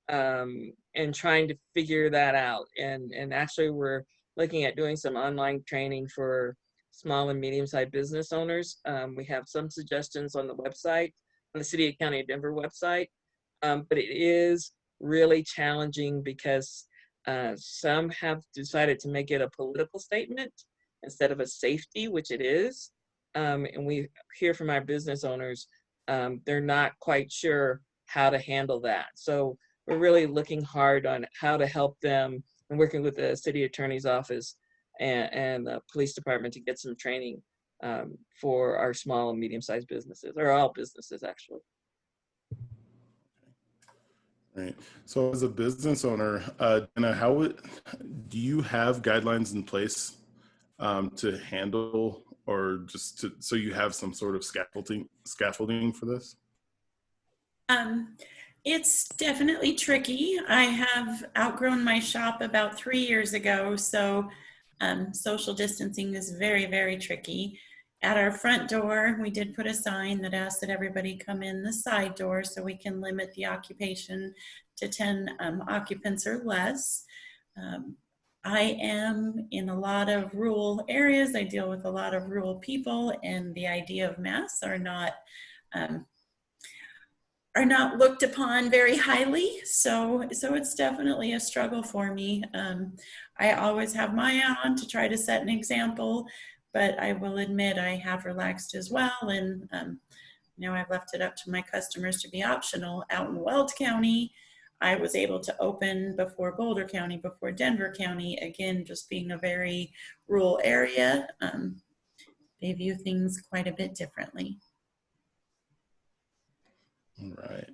and trying to figure that out. And actually, we're looking at doing some online training for small and medium-sized business owners. We have some suggestions on the website, on the City and County of Denver website, but it is really challenging because some have decided to make it a political statement instead of a safety, which it is. And we hear from our business owners, they're not quite sure how to handle that. So we're really looking hard on how to help them and working with the city attorney's office and the police department to get some training for our small and medium-sized businesses, or all businesses actually. Right. So as a business owner, Jenna, do you have guidelines in place to handle, or just so you have some sort of scaffolding for this? It's definitely tricky. I have outgrown my shop about 3 years ago, so social distancing is very, very tricky. At our front door, we did put a sign that asked that everybody come in the side door so we can limit the occupation to 10 occupants or less. I am in a lot of rural areas. I deal with a lot of rural people, and the idea of masks are not looked upon very highly. So it's definitely a struggle for me. I always have my eye on to try to set an example, but I will admit I have relaxed as well. And now I've left it up to my customers to be optional. Out in Weld County, I was able to open before Boulder County, before Denver County, again, just being a very rural area. They view things quite a bit differently. All right.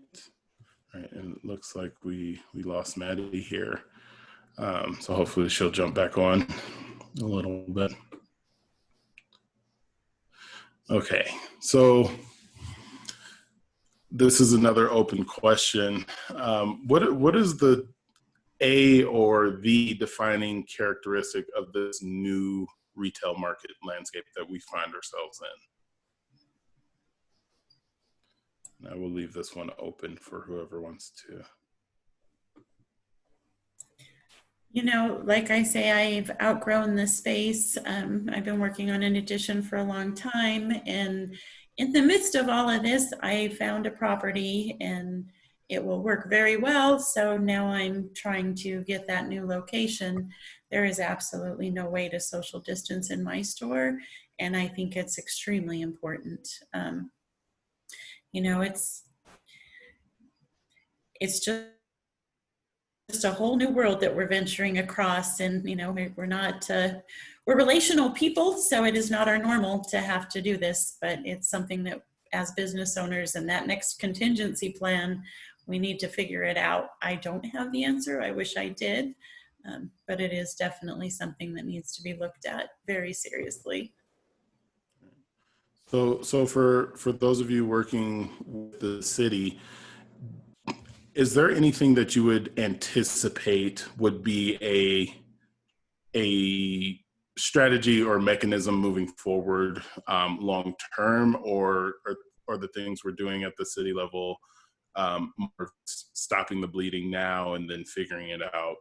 All right. And it looks like we lost Maddie here. So hopefully she'll jump back on a little bit. Okay. So this is another open question. What is the A or the defining characteristic of this new retail market landscape that we find ourselves in? And I will leave this one open for whoever wants to. You know, like I say, I've outgrown this space. I've been working on an addition for a long time. And in the midst of all of this, I found a property and it will work very well. So now I'm trying to get that new location. There is absolutely no way to social distance in my store. And I think it's extremely important. You know, it's just a whole new world that we're venturing across, and you know, we're relational people, so it is not our normal to have to do this, but it's something that as business owners and that next contingency plan, we need to figure it out. I don't have the answer. I wish I did, but it is definitely something that needs to be looked at very seriously. So for those of you working with the city, is there anything that you would anticipate would be a strategy or mechanism moving forward long term, or the things we're doing at the city level stopping the bleeding now and then figuring it out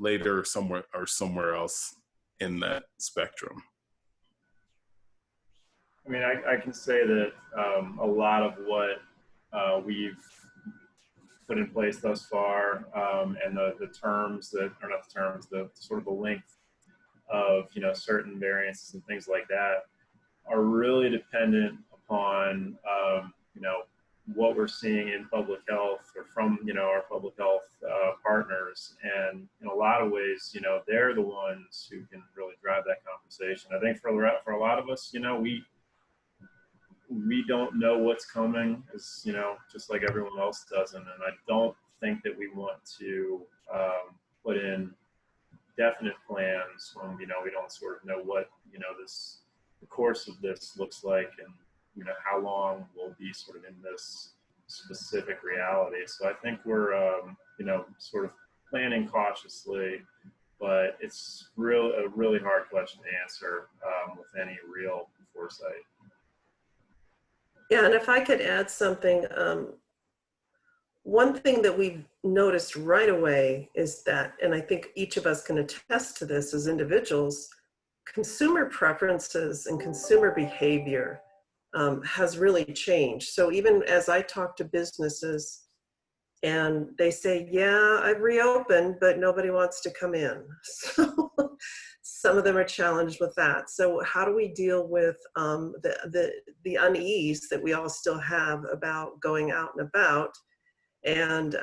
later somewhere else in that spectrum? I mean, I can say that a lot of what we've put in place thus far, and the terms that are not the terms, the sort of the length of, you know, certain variances and things like that are really dependent upon, you know, what we're seeing in public health or from, you know, our public health partners. And in a lot of ways, you know, they're the ones who can really drive that conversation. I think for a lot of us, you know, we don't know what's coming, as you know, just like everyone else doesn't. And I don't think that we want to put in definite plans when, you know, we don't sort of know what, you know, the course of this looks like, and, you know, how long we'll be sort of in this specific reality. So I think we're, you know, sort of planning cautiously, but it's a really hard question to answer with any real foresight. Yeah, and if I could add something, one thing that we've noticed right away is that, and I think each of us can attest to this as individuals, consumer preferences and consumer behavior has really changed. So even as I talk to businesses and they say, yeah, I've reopened, but nobody wants to come in. So some of them are challenged with that. So how do we deal with the unease that we all still have about going out and about? And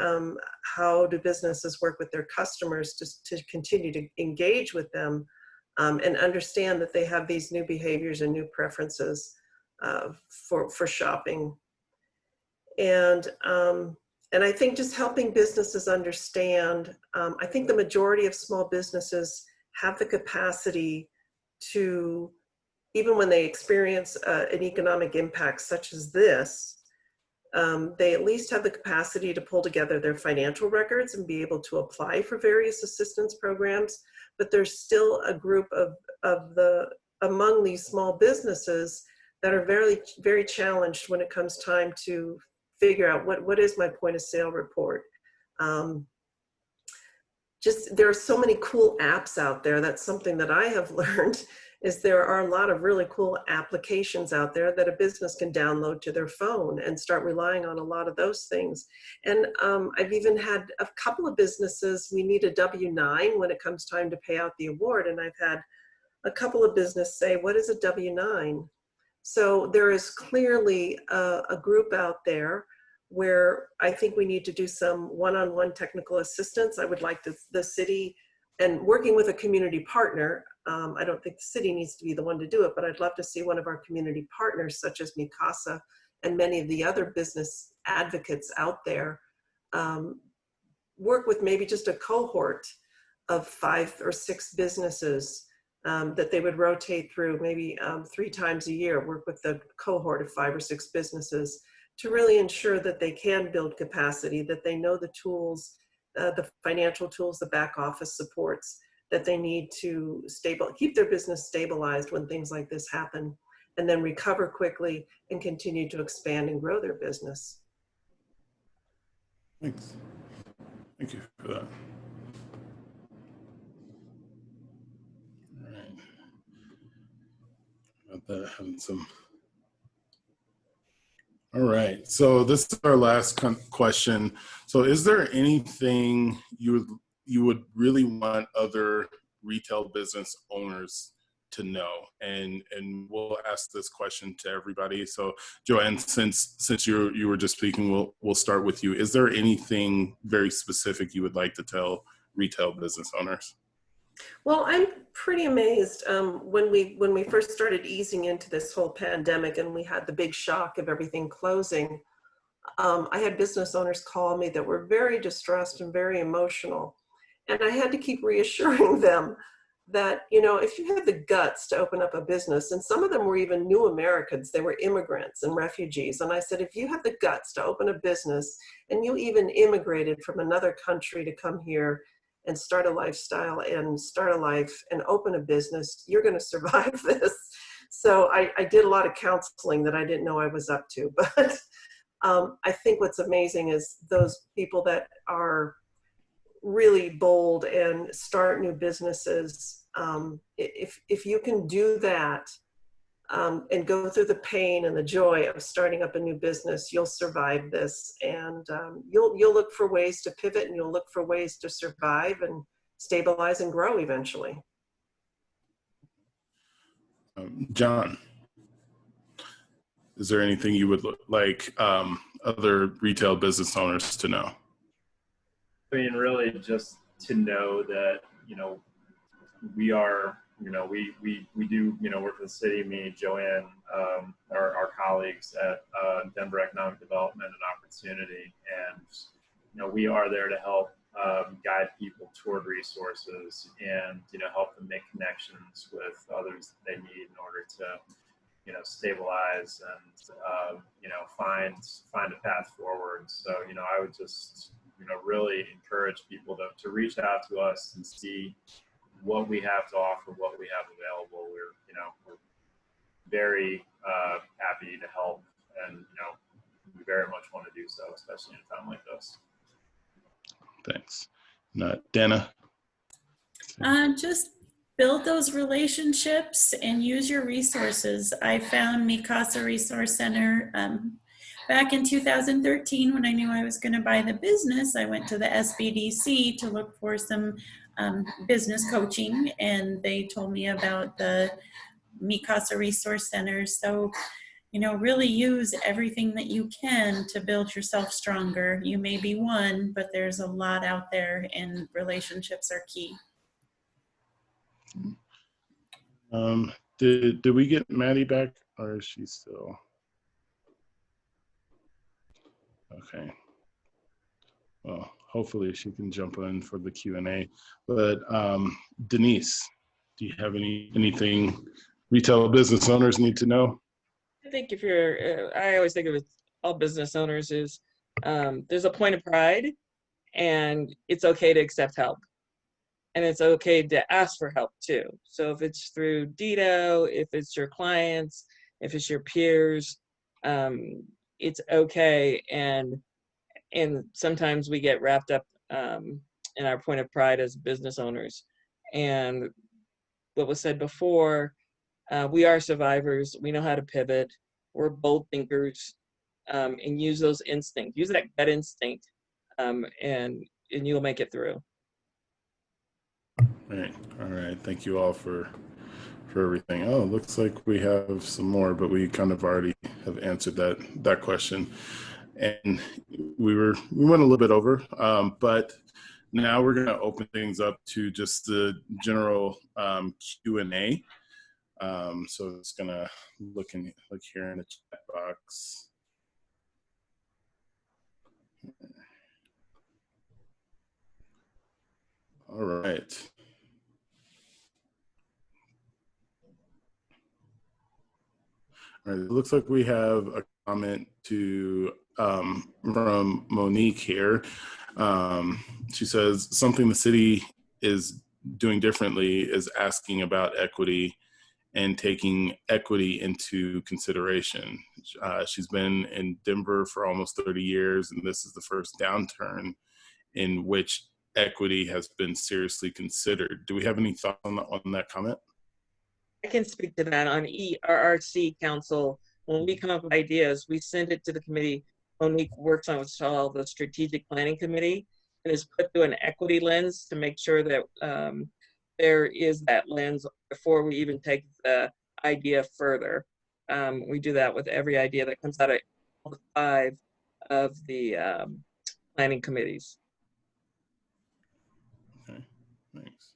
how do businesses work with their customers to continue to engage with them and understand that they have these new behaviors and new preferences for shopping? And I think just helping businesses understand, I think the majority of small businesses have the capacity to, even when they experience an economic impact such as this, they at least have the capacity to pull together their financial records and be able to apply for various assistance programs. But there's still a group among these small businesses that are very, very challenged when it comes time to figure out what is my point of sale report. Just there are so many cool apps out there. That's something that I have learned, is there are a lot of really cool applications out there that a business can download to their phone and start relying on a lot of those things. And I've even had a couple of businesses, we need a W-9 when it comes time to pay out the award. And I've had a couple of businesses say, what is a W-9? So there is clearly a group out there where I think we need to do some one-on-one technical assistance. I would like the city, and working with a community partner, I don't think the city needs to be the one to do it, but I'd love to see one of our community partners, such as Mikasa and many of the other business advocates out there, work with maybe just a cohort of 5 or 6 businesses that they would rotate through maybe 3 times a year, work with a cohort of 5 or 6 businesses to really ensure that they can build capacity, that they know the tools, the financial tools, the back office supports that they need to keep their business stabilized when things like this happen, and then recover quickly and continue to expand and grow their business. Thanks. Thank you for that. All right. Got that, having some. All right, so this is our last question. So is there anything you would really want other retail business owners to know? And we'll ask this question to everybody. So Joanne, since you were just speaking, we'll start with you. Is there anything very specific you would like to tell retail business owners? Well, I'm pretty amazed when we first started easing into this whole pandemic and we had the big shock of everything closing. I had business owners call me that were very distressed and very emotional. And I had to keep reassuring them that, you know, if you had the guts to open up a business, and some of them were even new Americans, they were immigrants and refugees. And I said, if you had the guts to open a business and you even immigrated from another country to come here and start a lifestyle and start a life and open a business, you're going to survive this. So I did a lot of counseling that I didn't know I was up to. But I think what's amazing is those people that are really bold and start new businesses. If you can do that and go through the pain and the joy of starting up a new business, you'll survive this, and you'll look for ways to pivot, and you'll look for ways to survive and stabilize and grow eventually. John, is there anything you would like other retail business owners to know? I mean, really just to know that, you know, we are, you know, we do, you know, work for the city, me, Joanne, our colleagues at Denver Economic Development and Opportunity. And, you know, we are there to help guide people toward resources and, you know, help them make connections with others that they need in order to, you know, stabilize and, you know, find a path forward. So, you know, I would just, you know, really encourage people to reach out to us and see what we have to offer, what we have available. We're very happy to help, and, you know, we very much want to do so, especially in a time like this. Thanks. Dana? Just build those relationships and use your resources. I found Mikasa Resource Center back in 2013 when I knew I was going to buy the business. I went to the SBDC to look for some business coaching, and they told me about the Mikasa Resource Center. So, you know, really use everything that you can to build yourself stronger. You may be one, but there's a lot out there, and relationships are key. Did we get Maddie back, or is she still? Okay. Well, hopefully she can jump in for the Q&A. But Denise, do you have anything retail business owners need to know? I think if you're, I always think of it, all business owners is, there's a point of pride, and it's okay to accept help. And it's okay to ask for help too. So if it's through Dito, if it's your clients, if it's your peers, it's okay. And sometimes we get wrapped up in our point of pride as business owners. And what was said before, we are survivors. We know how to pivot. We're bold thinkers, and use those instincts. Use that gut instinct, and you'll make it through. Right. All right. Thank you all for everything. Oh, looks like we have some more, but we kind of already have answered that question. And we went a little bit over, but now we're going to open things up to just the general Q&A. So it's going to look here in the chat box. All right. All right. It looks like we have a comment from Monique here. She says something the city is doing differently is asking about equity and taking equity into consideration. She's been in Denver for almost 30 years, and this is the first downturn in which equity has been seriously considered. Do we have any thoughts on that comment? I can speak to that. On ERRC Council, when we come up with ideas, we send it to the committee. Monique works on what's called the Strategic Planning Committee, and is put through an equity lens to make sure that there is that lens before we even take the idea further. We do that with every idea that comes out of all the 5 of the planning committees. Okay, thanks.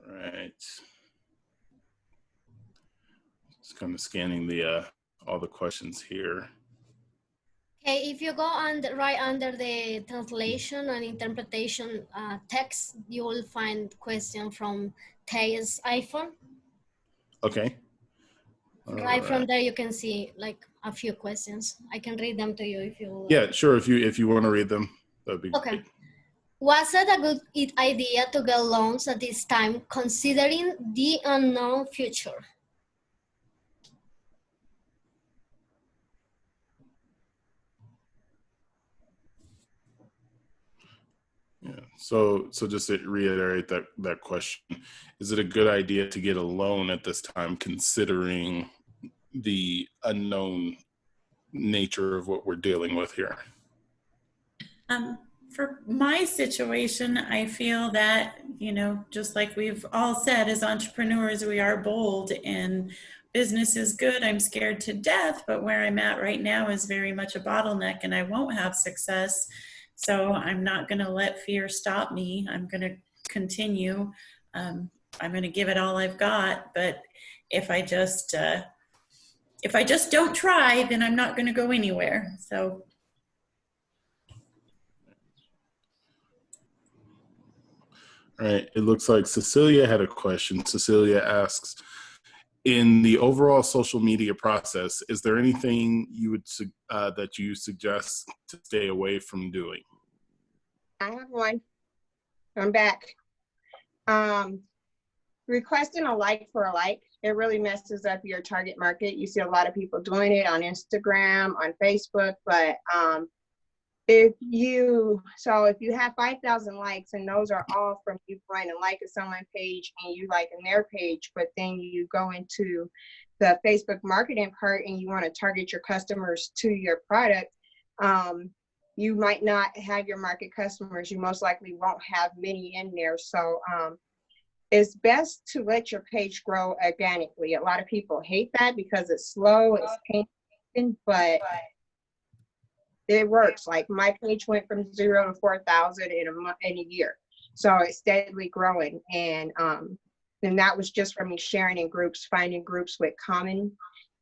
All right. Just kind of scanning the all the questions here. Okay, if you go right under the translation and interpretation text, you will find question from Taya's iPhone. Okay. Right from there, you can see like a few questions. I can read them to you if you. Yeah, sure. If you want to read them, that'd be okay. great. Was it a good idea to get loans at this time, considering the unknown future? Yeah. So just to reiterate that question, is it a good idea to get a loan at this time, considering the unknown nature of what we're dealing with here? For my situation, I feel that, just like we've all said, as entrepreneurs, we are bold and business is good. I'm scared to death, but where I'm at right now is very much a bottleneck and I won't have success. So I'm not going to let fear stop me. I'm going to continue. I'm going to give it all I've got. But if I just don't try, then I'm not going to go anywhere. So. All right. It looks like Cecilia had a question. Cecilia asks, in the overall social media process, is there anything you would that you suggest to stay away from doing? I have one. I'm back. Requesting a like for a like, it really messes up your target market. You see a lot of people doing it on Instagram, on Facebook, but if you have 5,000 likes and those are all from you going and liking someone's page and you liking their page, but then you go into the Facebook marketing part and you want to target your customers to your product, you might not have your market customers. You most likely won't have many in there. So it's best to let your page grow organically. A lot of people hate that because it's slow, it's painful, but it works. Like my page went from 0 to 4,000 in a year. So it's steadily growing. And that was just from me sharing in groups, finding groups with common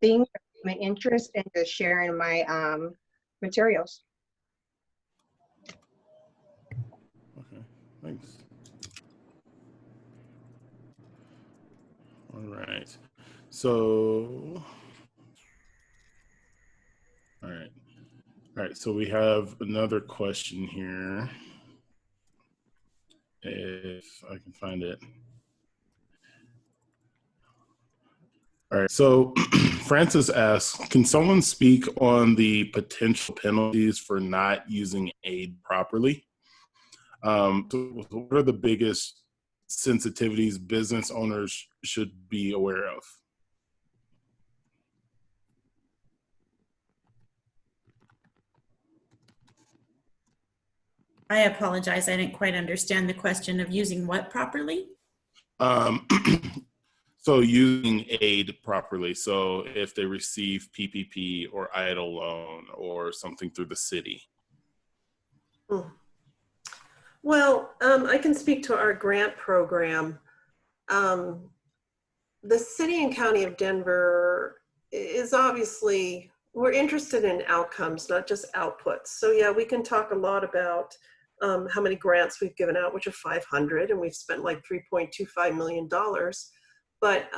things, common interests, and just sharing my materials. Okay, thanks. All right. So, all right. So we have another question here. If I can find it. All right. So Francis asks, can someone speak on the potential penalties for not using aid properly? So what are the biggest sensitivities business owners should be aware of? I apologize. I didn't quite understand the question of using what properly. Um, so using aid properly. So if they receive PPP or EIDL loan or something through the city. Well, I can speak to our grant program. The city and county of Denver is obviously, we're interested in outcomes, not just outputs. So yeah, we can talk a lot about how many grants we've given out, which are 500, and we've spent like $3.25 million. But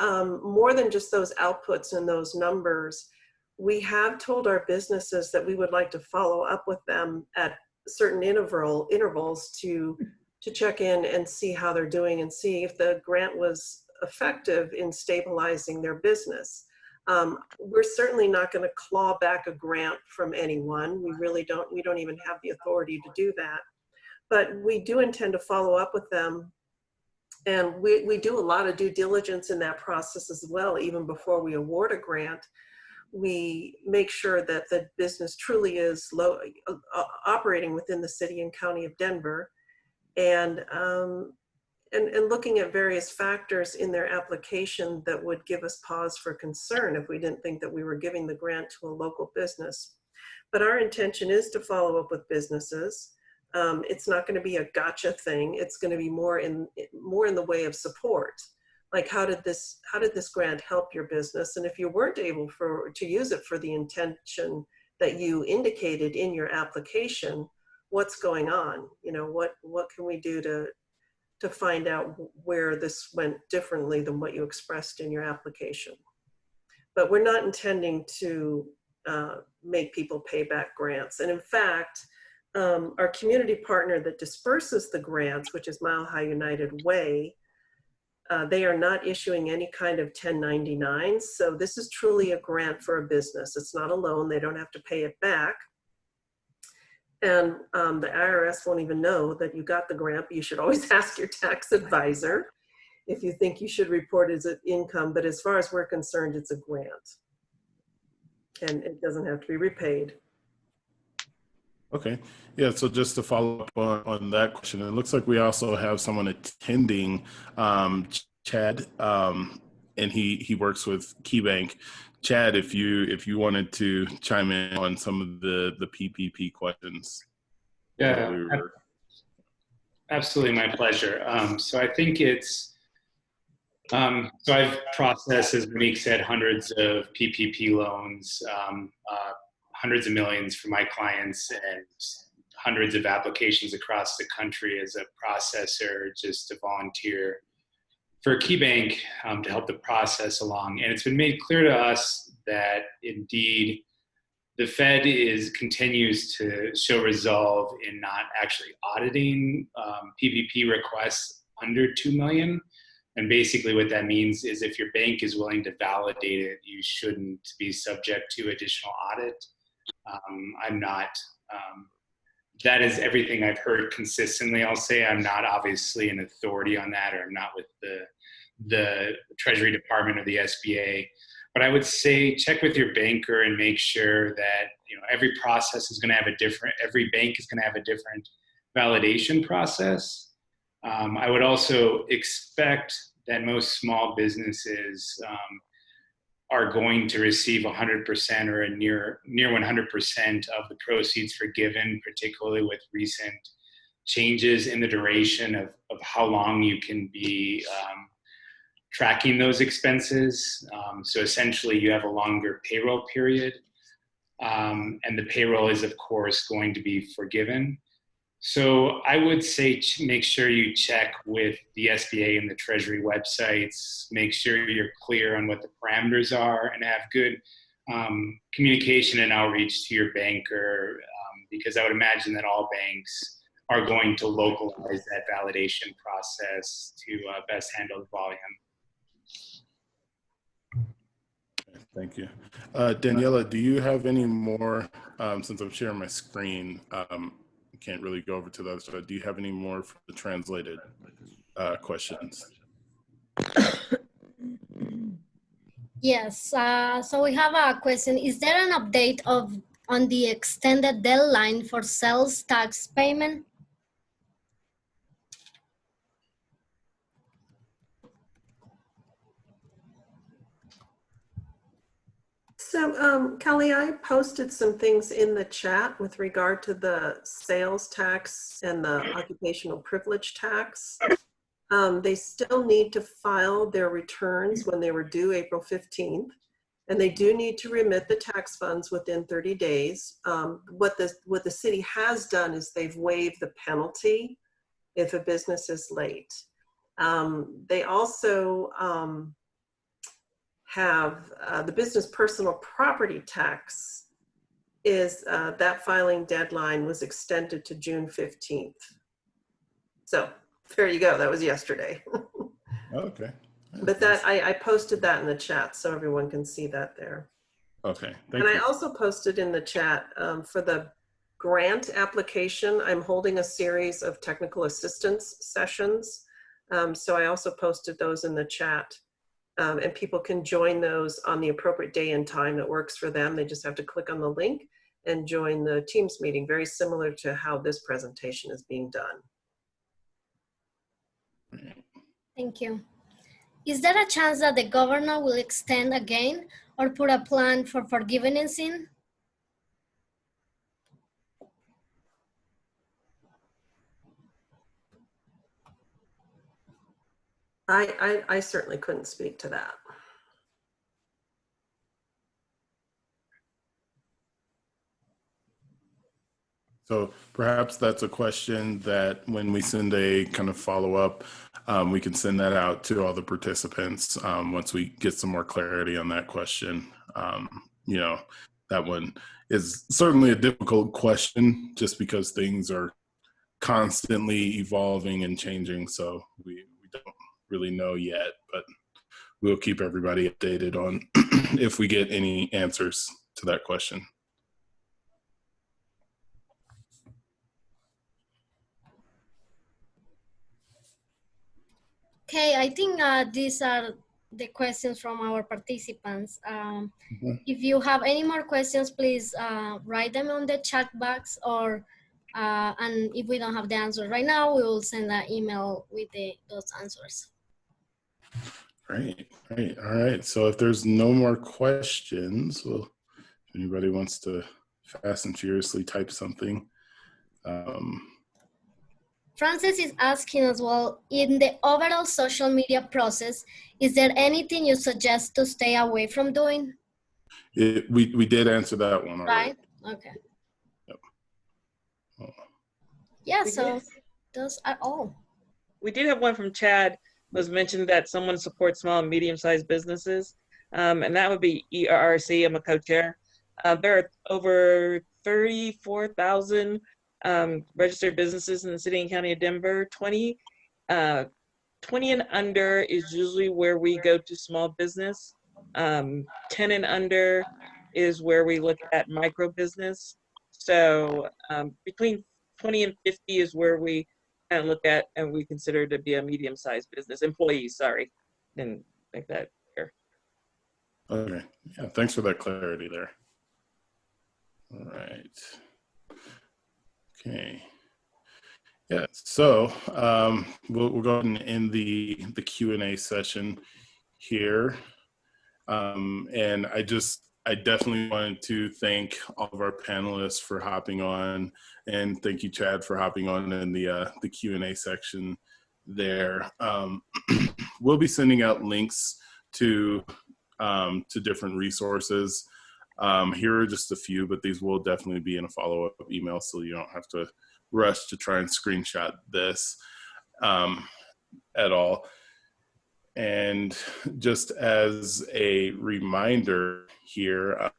more than just those outputs and those numbers, we have told our businesses that we would like to follow up with them at certain intervals to check in and see how they're doing and see if the grant was effective in stabilizing their business. We're certainly not going to claw back a grant from anyone. We really don't. We don't even have the authority to do that. But we do intend to follow up with them. And we do a lot of due diligence in that process as well. Even before we award a grant, we make sure that the business truly is operating within the city and county of Denver, and looking at various factors in their application that would give us pause for concern if we didn't think that we were giving the grant to a local business. But our intention is to follow up with businesses. It's not going to be a gotcha thing. It's going to be more in the way of support. Like, how did this grant help your business? And if you weren't able to use it for the intention that you indicated in your application, what's going on? You know, what can we do to find out where this went differently than what you expressed in your application? But we're not intending to make people pay back grants. And in fact, our community partner that disperses the grants, which is Mile High United Way, they are not issuing any kind of 1099s. So this is truly a grant for a business. It's not a loan. They don't have to pay it back. And the IRS won't even know that you got the grant, but you should always ask your tax advisor if you think you should report it as an income. But as far as we're concerned, it's a grant. And it doesn't have to be repaid. Okay. Yeah. So just to follow up on that question, it looks like we also have someone attending, Chad, and he works with KeyBank. Chad, if you wanted to chime in on some of the PPP questions. Yeah, absolutely, my pleasure. So I think it's, so I've processed, as Monique said, hundreds of PPP loans, hundreds of millions for my clients, and hundreds of applications across the country as a processor, just to volunteer for KeyBank to help the process along. And it's been made clear to us that indeed the Fed continues to show resolve in not actually auditing PPP requests under 2 million. And basically what that means is if your bank is willing to validate it, you shouldn't be subject to additional audit. I'm not, that is everything I've heard consistently. I'll say I'm not obviously an authority on that, or I'm not with the Treasury Department or the SBA. But I would say check with your banker and make sure that, you know, every process is going to have every bank is going to have a different validation process. I would also expect that most small businesses are going to receive 100% or a near 100% of the proceeds forgiven, particularly with recent changes in the duration of how long you can be tracking those expenses. So essentially you have a longer payroll period, and the payroll is of course going to be forgiven. So I would say make sure you check with the SBA and the Treasury websites, make sure you're clear on what the parameters are, and have good communication and outreach to your banker, because I would imagine that all banks are going to localize that validation process to best handle the volume. Thank you. Daniela, do you have any more, since I'm sharing my screen, I can't really go over to the other side. Do you have any more for the translated questions? Yes, so we have a question. Is there an update on the extended deadline for sales tax payment? So Kelly, I posted some things in the chat with regard to the sales tax and the occupational privilege tax. They still need to file their returns when they were due April 15th. And they do need to remit the tax funds within 30 days. What the city has done is they've waived the penalty if a business is late. They also have the business personal property tax is that filing deadline was extended to June 15th. So there you go. That was yesterday. Okay. But that I posted that in the chat so everyone can see that there. Okay. And I also posted in the chat for the grant application, I'm holding a series of technical assistance sessions. So I also posted those in the chat. And people can join those on the appropriate day and time that works for them. They just have to click on the link and join the Teams meeting, very similar to how this presentation is being done. Thank you. Is there a chance that the governor will extend again or put a plan for forgiveness in? I certainly couldn't speak to that. So perhaps that's a question that when we send a kind of follow-up, we can send that out to all the participants once we get some more clarity on that question. You know, that one is certainly a difficult question just because things are constantly evolving and changing. So we don't really know yet, but we'll keep everybody updated on if we get any answers to that question. Okay, I think these are the questions from our participants. If you have any more questions, please write them on the chat box, or and if we don't have the answer right now, we will send an email with those answers. Great. All right. So if there's no more questions, well, if anybody wants to fast and furiously type something. Francis is asking as well, in the overall social media process, is there anything you suggest to stay away from doing? We did answer that one already. Right? Okay. Yep. Oh. Yeah, so those are all. We did have one from Chad, was mentioned that someone supports small and medium-sized businesses, and that would be ERRC. I'm a co-chair. There are over 34,000 registered businesses in the city and county of Denver. 20 and under is usually where we go to small business. 10 and under is where we look at micro business. So between 20 and 50 is where we kind of look at and we consider to be a medium-sized business. Employees, sorry, didn't make that clear. Okay. Yeah, thanks for that clarity there. All right. Okay. Yeah, so we'll go ahead and end the Q&A session here. And I definitely wanted to thank all of our panelists for hopping on, and thank you, Chad, for hopping on in the Q&A section there. We'll be sending out links to different resources. Here are just a few, but these will definitely be in a follow-up email, so you don't have to rush to try and screenshot this at all. And just as a reminder here,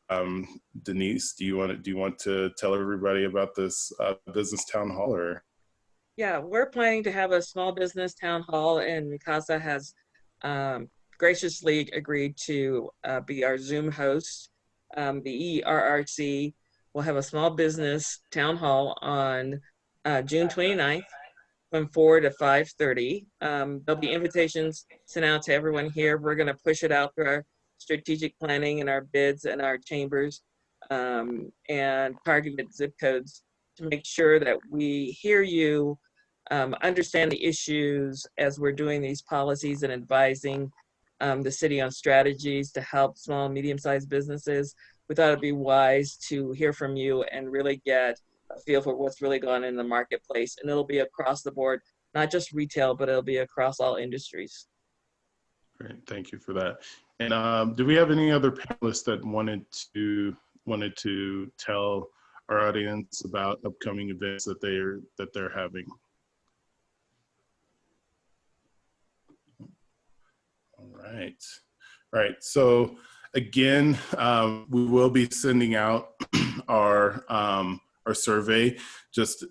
Denise, do you want to tell everybody about this business town hall? Or? Yeah, we're planning to have a small business town hall, and Mikasa has graciously agreed to be our Zoom host. The ERRC will have a small business town hall on June 29th from 4 to 5:30. There'll be invitations sent out to everyone here. We're going to push it out through our strategic planning and our bids and our chambers and targeted zip codes to make sure that we hear you, understand the issues as we're doing these policies and advising the city on strategies to help small and medium-sized businesses. We thought it'd be wise to hear from you and really get a feel for what's really going on in the marketplace. And it'll be across the board, not just retail, but it'll be across all industries. Great, thank you for that. And do we have any other panelists that wanted to tell our audience about upcoming events that they're having? All right. So again, we will be sending out our survey. Just,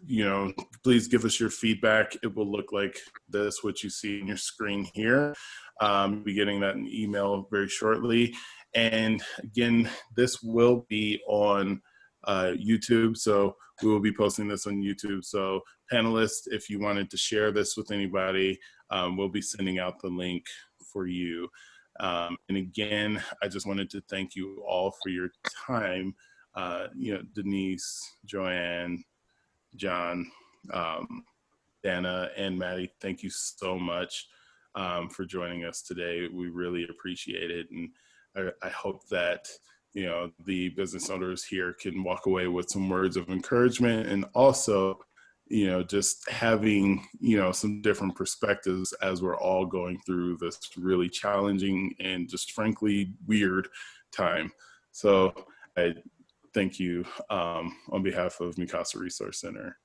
please give us your feedback. It will look like this, what you see in your screen here. You'll be getting that in email very shortly. And again, this will be on YouTube. So we will be posting this on YouTube. So panelists, if you wanted to share this with anybody, we'll be sending out the link for you. And again, I just wanted to thank you all for your time. Denise, Joanne, John, Dana, and Maddie, thank you so much for joining us today. We really appreciate it. And I hope that, the business owners here can walk away with some words of encouragement, and also, just having, some different perspectives as we're all going through this really challenging and just frankly weird time. So I thank you on behalf of Mikasa Resource Center.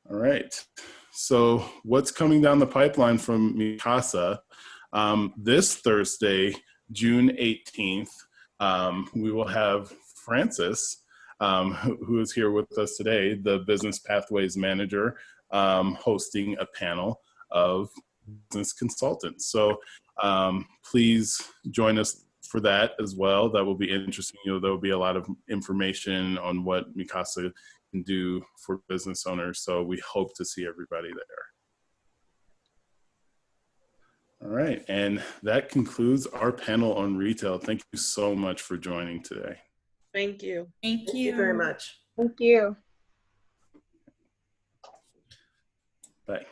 All right. So what's coming down the pipeline from Mikasa? This Thursday, June 18th, we will have Francis, who is here with us today, the Business Pathways Manager, hosting a panel of business consultants. So please join us for that as well. That will be interesting. There will be a lot of information on what Mikasa can do for business owners. So we hope to see everybody there. All right, and that concludes our panel on retail. Thank you so much for joining today. Thank you. Thank you. Thank you very much. Thank you. Bye.